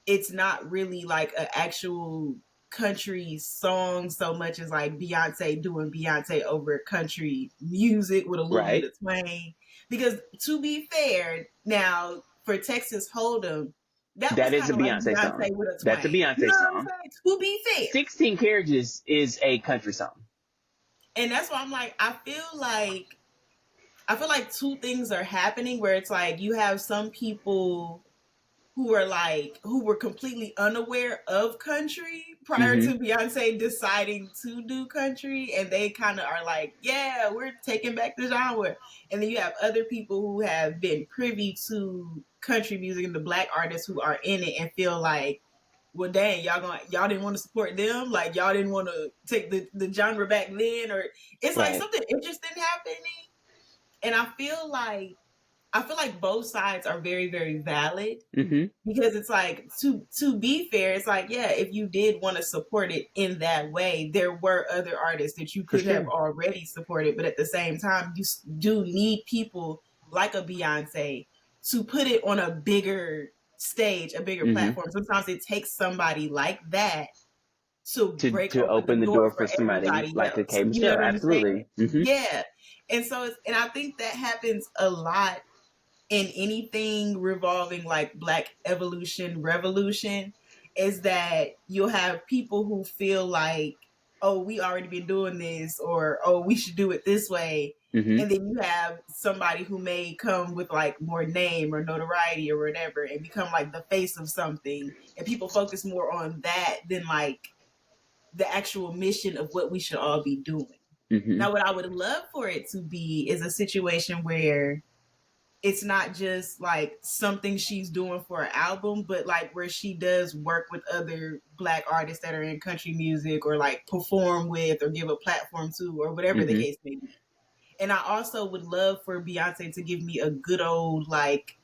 it's not really like an actual country song so much as like Beyonce doing Beyonce over country music with a little bit Right. of twang. Because to be fair, now for Texas Hold'em, that was That is kind a of like Beyonce Beyonce song. with a That's a twang. You Beyonce know what I'm song. saying? To be fair. 16 Carriages is a country song. And that's why I'm like, I feel like two things are happening where it's like you have some people who were completely unaware of country prior Mm-hmm. to Beyonce deciding to do country, and they kind of are like, yeah, we're taking back the genre. And then you have other people who have been privy to country music and the black artists who are in it and feel like, well, dang, y'all didn't want to support them, like y'all didn't want to take the genre back then, or it's like Right. something interesting happening. And I feel like both sides are very, very valid, Mm-hmm. because it's like, to be fair, it's like, yeah, if you did want to support it in that way, there were other artists that you For could have sure. already supported, but at the same time, you do need people like a Beyonce to put it on a bigger stage, a bigger Mm-hmm. platform. Sometimes it takes somebody like that to break To open the open the door door for for somebody everybody like a else. K You know Michelle. what I'm Absolutely. saying? Mm-hmm. Yeah. And I think that happens a lot in anything revolving like black evolution, revolution, is that you'll have people who feel like, oh, we already been doing this, or oh, we should do it this way. Mm-hmm. And then you have somebody who may come with like more name or notoriety or whatever and become like the face of something. And people focus more on that than like the actual mission of what we should all be doing. Mm-hmm. Now, what I would love for it to be is a situation where it's not just like something she's doing for an album, but like where she does work with other black artists that are in country music, or like perform with or give a platform to, or whatever the Mm-hmm. case may be. And I also would love for Beyonce to give me a good old like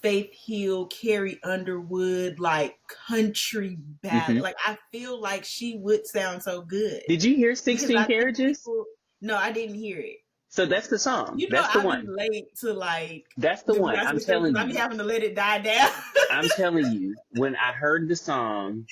Faith Hill, Carrie Underwood, like country ballad. Mm-hmm. Like I feel like she would sound so good, Did you hear because 16 I think Carriages? people. No, I didn't hear it. So that's the song. You know, That's the I be one. late to like That's the the one. Beyonce I'm stuff because telling I be you. having to let it die down. I'm telling you. When I heard the song,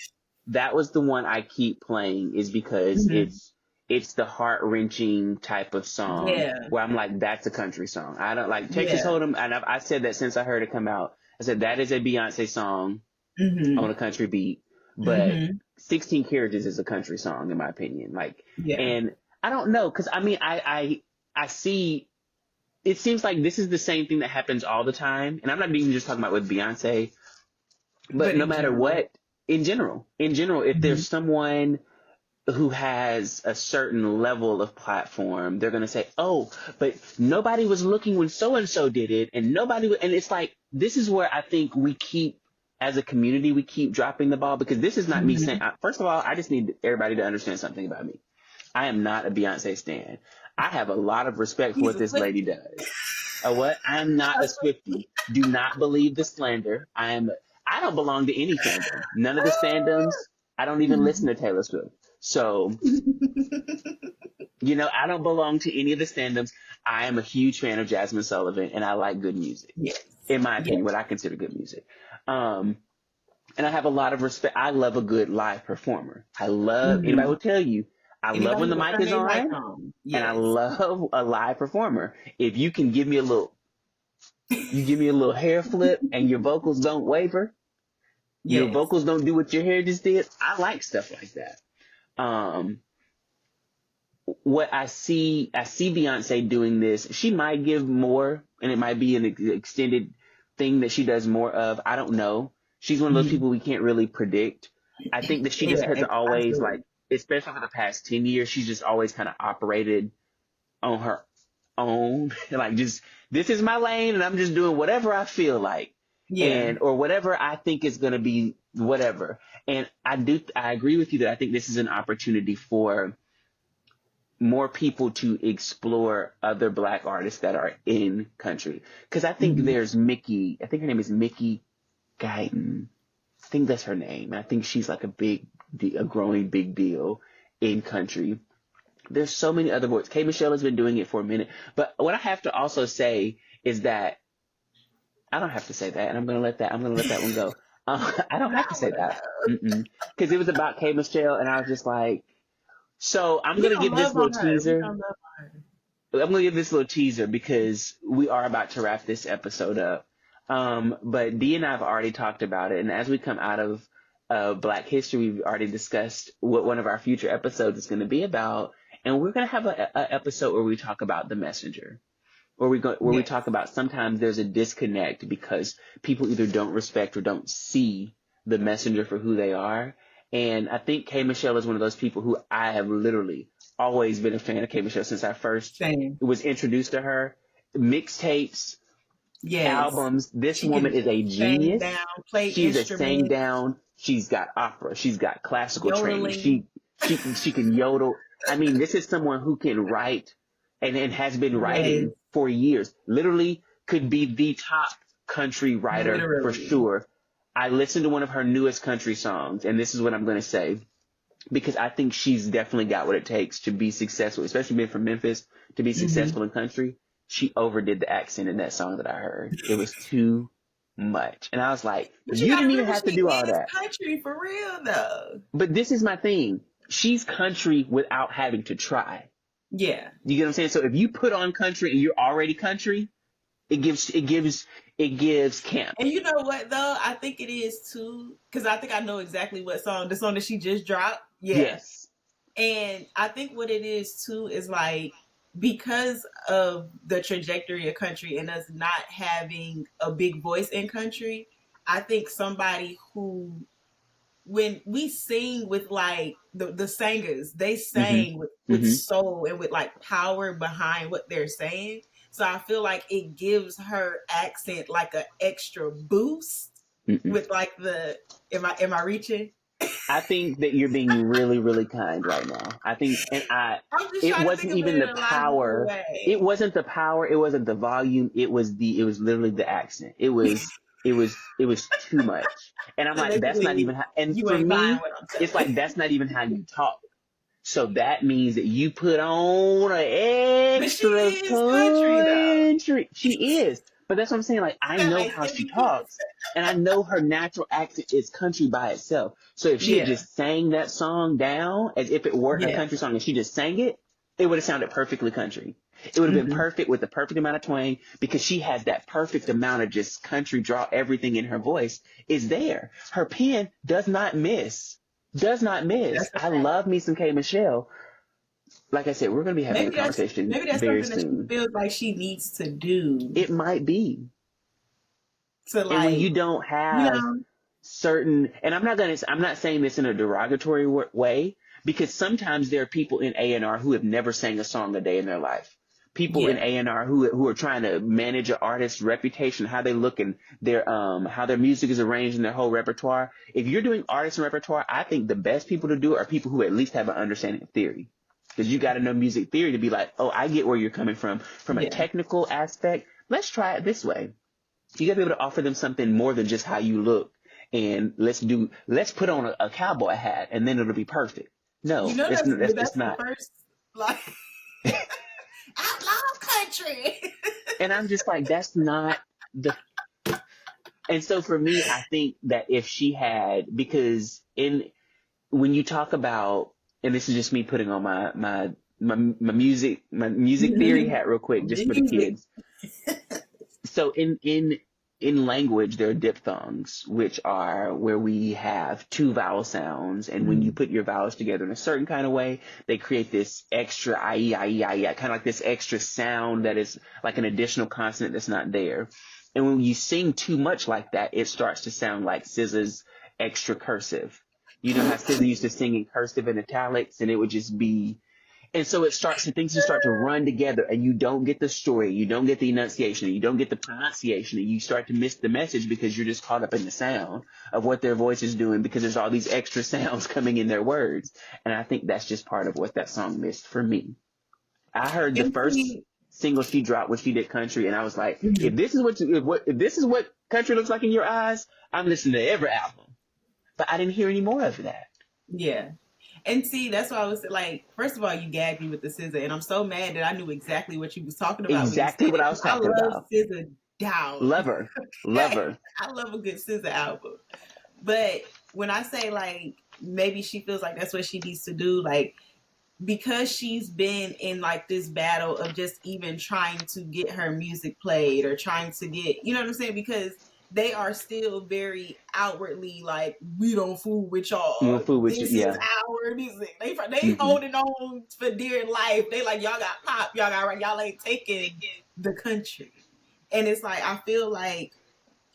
that was the one I keep playing, is because Mhm. it's the heart wrenching type of song Yeah, where I'm like, that's a country song. I don't like Texas yeah. Hold'em, and I said that since I heard it come out. I said that is a Beyonce song on Hmm. a country beat, but Hmm. 16 Carriages is a country song in my opinion. Like, Yeah. and I don't know, because I mean, I see. It seems like this is the same thing that happens all the time, and I'm not even just talking about with Beyonce, but But no in matter general. what, in general, if Hmm. there's someone who has a certain level of platform, they're going to say, oh, but nobody was looking when so and so did it, and and it's like, this is where I think as a community, we keep dropping the ball, because this is not me saying, Hmm. first of all, I just need everybody to understand something about me. I am not a Beyonce stan. I have a lot of respect for He's what a this lady Swiftie. does. A what? I am not a Swiftie. Do not believe the slander. I don't belong to any fandom. None of the fandoms. I don't even listen to Taylor Swift. So, I don't belong to any of the fandoms. I am a huge fan of Jasmine Sullivan, and I like good music. Yes. In my Yes. opinion, what I consider good music. And I have a lot of respect. I love a good live performer. Anybody Hmm. will tell you, I love Anybody when who the can mic turn is their mic on, on. and I Yes. love a live performer. If you can give me you give me a little hair flip and your vocals don't waver, your Yes. vocals don't do what your hair just did. I like stuff like that. Um, what I see Beyonce doing this. She might give more, and it might be an extended thing that she does more of. I don't know. She's one of those Hmm. people we can't really predict. I think that she just Yeah, has always, absolutely. like, especially for the past 10 years, she's just always kind of operated on her own. Like, just, this is my lane and I'm just doing whatever I feel like, Yeah. or whatever I think is going to be whatever. And I agree with you that I think this is an opportunity for more people to explore other black artists that are in country. Cause I think Hmm. there's I think her name is Mickey Guyton. I think that's her name. I think she's like a growing big deal in country. There's so many other voices. K Michelle has been doing it for a minute. But what I have to also say is that I don't have to say that, and I'm gonna let that one go. I don't Now have to I say want to that. know. Because it was about K Michelle, and I was just like, so I'm We gonna don't give this love little on her. We teaser. don't love on her. I'm gonna give this little teaser because we are about to wrap this episode up. But Dee and I have already talked about it, and as we come out of Black History, we've already discussed what one of our future episodes is going to be about, and we're going to have a episode where we talk about the messenger, where we Yes. talk about sometimes there's a disconnect because people either don't respect or don't see the messenger for who they are, And I think K. Michelle is one of those people who I have literally always been a fan of K. Michelle since I first Same. was introduced to her. Mixtapes, Yes. albums. This She woman can is a sing genius. down, play She's a sang instruments, down. She's got opera. She's got classical training. yodeling. She can yodel. I mean, this is someone who can write and has been Yes. writing for years. Literally could be the top country writer for Literally. sure. I listened to one of her newest country songs, and this is what I'm going to say, because I think she's definitely got what it takes to be successful, especially being from Memphis, to be successful in country. She overdid the accent in that song that I heard. It was too much. And I was like, But you you gotta didn't even remember have to she do all is that. country for real though. But this is my thing. She's country without having to try. Yeah. You get what I'm saying? So if you put on country and you're already country, it gives camp. And you know what though? I think it is too, because I think I know exactly what song, the song that she just dropped. Yeah. Yes. And I think what it is too is like, because of the trajectory of country and us not having a big voice in country, I think somebody who, when we sing with like the singers, they sang with soul and with like power behind what they're saying. So I feel like it gives her accent like an extra boost with like the, am I reaching? I think that you're being really, really kind right now. I think, and I'm just it trying to wasn't think of it even in the a logical power. way. It wasn't the power. It wasn't the volume. It was literally the accent. It was too much. And I'm So like, that's not basically, even how, and you for ain't buying me, what I'm it's saying. like, that's not even how you talk. So that means that you put on an But she extra is country though. country. She is. But that's what I'm saying. Like, I Got know like how she 70 points. talks, and I know her natural accent is country by itself. So if she had Yeah. just sang that song down as if it were a Yeah. country song and she just sang it, it would have sounded perfectly country. It would have been perfect with the perfect amount of twang, because she has that perfect amount of just country draw. Everything in her voice is there. Her pen does not miss. Does not miss. That's the I fact. love me some K. Michelle. Like I said, we're going to be having a conversation Maybe that's very something that she soon. feels like she needs to do It might be. to And when like, you don't you have know, certain, and I'm not saying this in a derogatory way, because sometimes there are people in A&R who have never sang a song a day in their life. People in yeah. A&R who are trying to manage an artist's reputation, how they look, and their how their music is arranged in their whole repertoire. If you're doing artist and repertoire, I think the best people to do it are people who at least have an understanding of theory. Because you got to know music theory to be like, oh, I get where you're coming from. From a Yeah. technical aspect, let's try it this way. You got to be able to offer them something more than just how you look. And let's put on a cowboy hat and then it'll be perfect. No, You know, it's that's the not. first, like, outlaw country. And I'm just like, that's not the. And so for me, I think that if she had, because when you talk about, and this is just me putting on my music theory hat real quick, just for the kids. So in language, there are diphthongs, which are where we have two vowel sounds, and when you put your vowels together in a certain kind of way, they create this extra I-E, kind of like this extra sound that is like an additional consonant that's not there. And when you sing too much like that, it starts to sound like SZA's extra cursive. You know how SZA used to sing in cursive and italics, and it would just be. And so things just start to run together, and you don't get the story, you don't get the enunciation, you don't get the pronunciation, and you start to miss the message because you're just caught up in the sound of what their voice is doing, because there's all these extra sounds coming in their words. And I think that's just part of what that song missed for me. I heard the first single she dropped when she did country, and I was like, if this is what country looks like in your eyes, I'm listening to every album. But I didn't hear any more of that. Yeah. And see, that's why I was like, first of all, you gagged me with the SZA, and I'm so mad that I knew exactly what you was talking about. Exactly what I was talking about. I love SZA down. Love her. Love her. I love a good SZA album. But when I say like, maybe she feels like that's what she needs to do, like, because she's been in like this battle of just even trying to get her music played or trying to get, you know what I'm saying? Because they are still very outwardly like, we don't fool with y'all. This is our music. They holding on for dear life. They like, y'all got pop, y'all got right, y'all ain't taking the country. And it's like, I feel like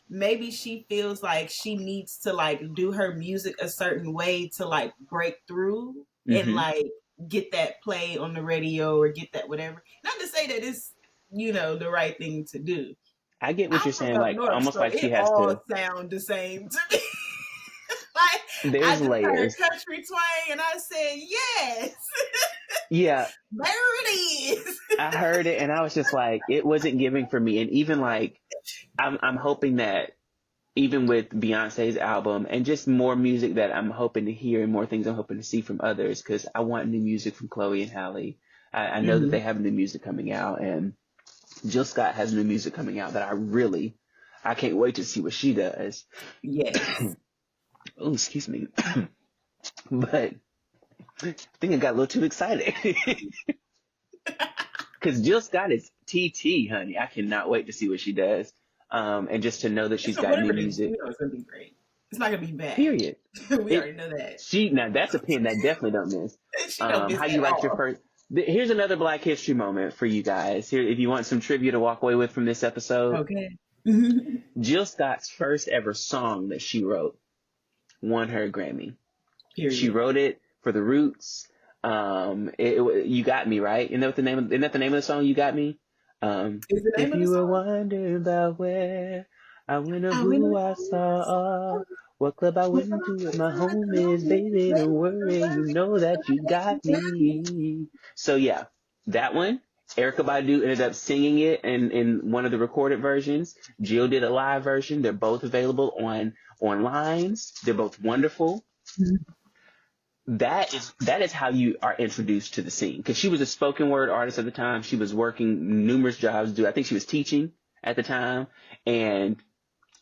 maybe she feels like she needs to like do her music a certain way to like break through and Mm-hmm. like get that play on the radio or get that whatever. Not to say that it's, the right thing to do. I get what I'm you're from saying, up like north, almost so like she it has all to. sound the same to me. Like I There's just heard layers. country twang and I said, yes, Yeah, there it is. I heard it and I was just like, it wasn't giving for me. And even like, I'm hoping that even with Beyonce's album and just more music that I'm hoping to hear and more things I'm hoping to see from others, because I want new music from Chloe and Halle. I know that Mm-hmm. they have new music coming out, and Jill Scott has new music coming out that I can't wait to see what she does. Yes. Oh, excuse me. But I think I got a little too excited. Because Jill Scott is TT, honey. I cannot wait to see what she does. And just to know that she's So got whatever new they do, music, it's gonna be great. It's not gonna be bad. period. We It already know that. Now that's a pin that definitely don't miss. She don't miss How you at liked your all. first? Here's another Black History moment for you guys. Here, if you want some trivia to walk away with from this episode, Okay. Jill Scott's first ever song that she wrote won her a Grammy. She Period. wrote it for the Roots. You Got Me, right? Isn't that the name of the song? You Got Me. Is the name If of the you were song? wondering about where I went or I went who up I saw, what club I with went my to, where my with home the is, homies, baby, baby, don't don't worry, you worry, know that you you got got me. me. So yeah, that one. Erica Badu ended up singing it in one of the recorded versions. Jill did a live version. They're both available on lines. They're both wonderful. That is how you are introduced to the scene, because she was a spoken word artist at the time. She was working numerous jobs. I think she was teaching at the time, and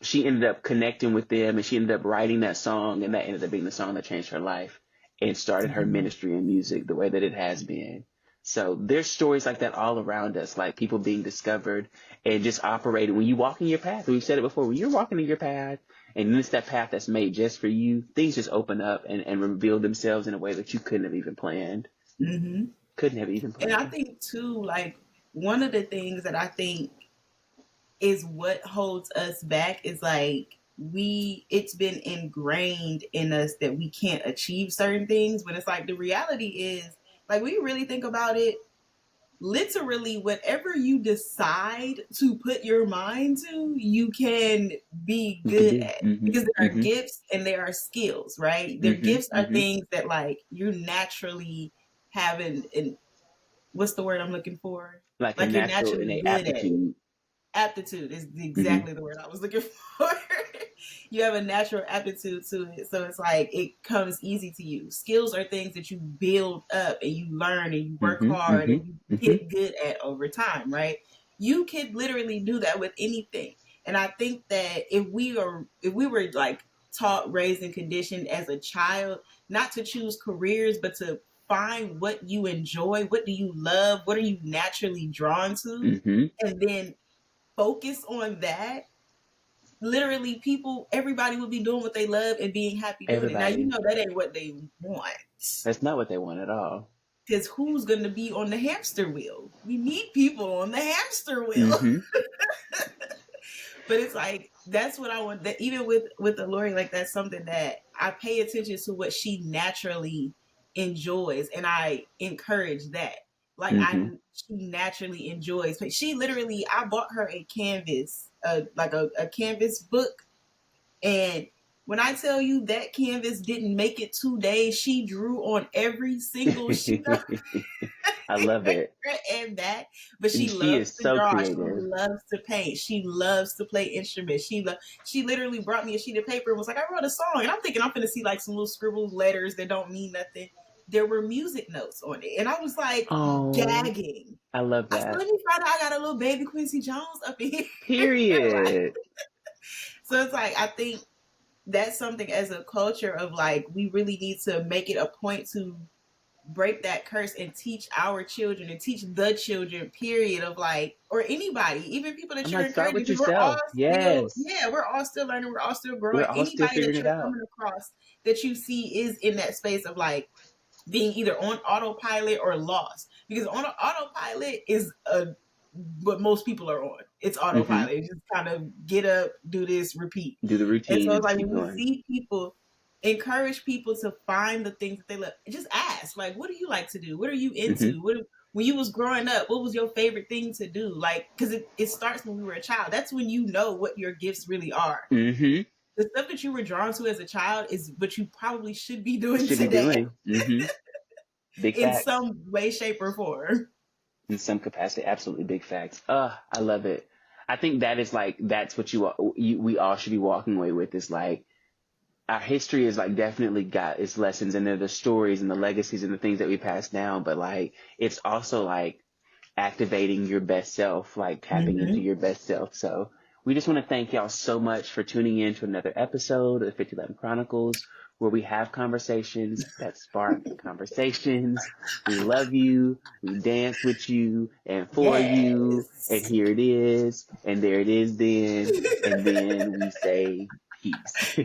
she ended up connecting with them, and she ended up writing that song, and that ended up being the song that changed her life and started her ministry in music the way that it has been. So there's stories like that all around us, like people being discovered and just operating. When you walk in your path, we've said it before, when you're walking in your path and it's that path that's made just for you, things just open up and reveal themselves in a way that you couldn't have even planned. Mm-hmm. Couldn't have even And I planned. think too, like one of the things that I think is what holds us back is like it's been ingrained in us that we can't achieve certain things, but it's like the reality is like when you really think about it, literally whatever you decide to put your mind to, you can be You could good do. at, Mm-hmm. because there are Mm-hmm. gifts and there are skills, right? Their gifts Mm-hmm. are Mm-hmm. things that like you naturally have an what's the word I'm looking for? Like a Like you're natural naturally innate good at it. aptitude. Aptitude is Mm-hmm. exactly the word I was looking for. You have a natural aptitude to it. So it's like it comes easy to you. Skills are things that you build up and you learn and you work Mm-hmm. hard Mm-hmm. and you Mm-hmm. get good at over time, right? You could literally do that with anything. And I think that if we were like taught, raised, and conditioned as a child, not to choose careers, but to find what you enjoy, what do you love, what are you naturally drawn to, Mm-hmm. and then focus on that, literally everybody would be doing what they love and being happy doing it. Now you Everybody. know that ain't what they want. That's not what they want at all. Because who's gonna be on the hamster wheel? We need people on the hamster wheel. Mm-hmm. But it's like that's what I want. That even with the Lori, like that's something that I pay attention to what she naturally enjoys, and I encourage that. Like Mm-hmm. she naturally enjoys. She literally, I bought her a canvas, like a canvas book, and when I tell you that canvas didn't make it 2 days, she drew on every single sheet of I love it. and that. But she And she loves is to so draw. She creative. loves to paint. She loves to play instruments. She literally brought me a sheet of paper and was like, I wrote a song. And I'm thinking I'm gonna see like some little scribbled letters that don't mean nothing. There were music notes on it. And I was like Oh, gagging. I love I said, that. let me find out I got a little baby Quincy Jones up in here. Like, Period. so it's like I think that's something as a culture of like we really need to make it a point to break that curse and teach our children and teach the children, period, of like, or anybody, even people that I'm you're like, start encouraging, with because we're all yourself. still, Yes. yeah, we're all still learning, we're all still We're growing. all still Anybody figuring that it you're out. coming across that you see is in that space of like being either on autopilot or lost, because on autopilot is a what most people are on. It's Mm-hmm. autopilot. It's just kind of get up, do this, repeat. Do the And routine so and it's just like keep when we going. see people, encourage people to find the things that they love. Just ask, like, what do you like to do? What are you Mm-hmm. into? When you was growing up, what was your favorite thing to do? Like, because it starts when we were a child. That's when you know what your gifts really are. Mm-hmm. The stuff that you were drawn to as a child is what you probably should be doing Should be today doing. Mm-hmm. Big in facts. some way, shape, or form. In some capacity, absolutely big facts. I love it. I think that is like that's what we all should be walking away with. Is like our history is like definitely got its lessons, and they're the stories and the legacies and the things that we pass down. But like it's also like activating your best self, like tapping into Mm-hmm. your best self. So we just want to thank y'all so much for tuning in to another episode of the 5011 Chronicles, where we have conversations that spark conversations. We love you. We dance with you and for you. And Yes. here it is. And there it is then. And then we say peace.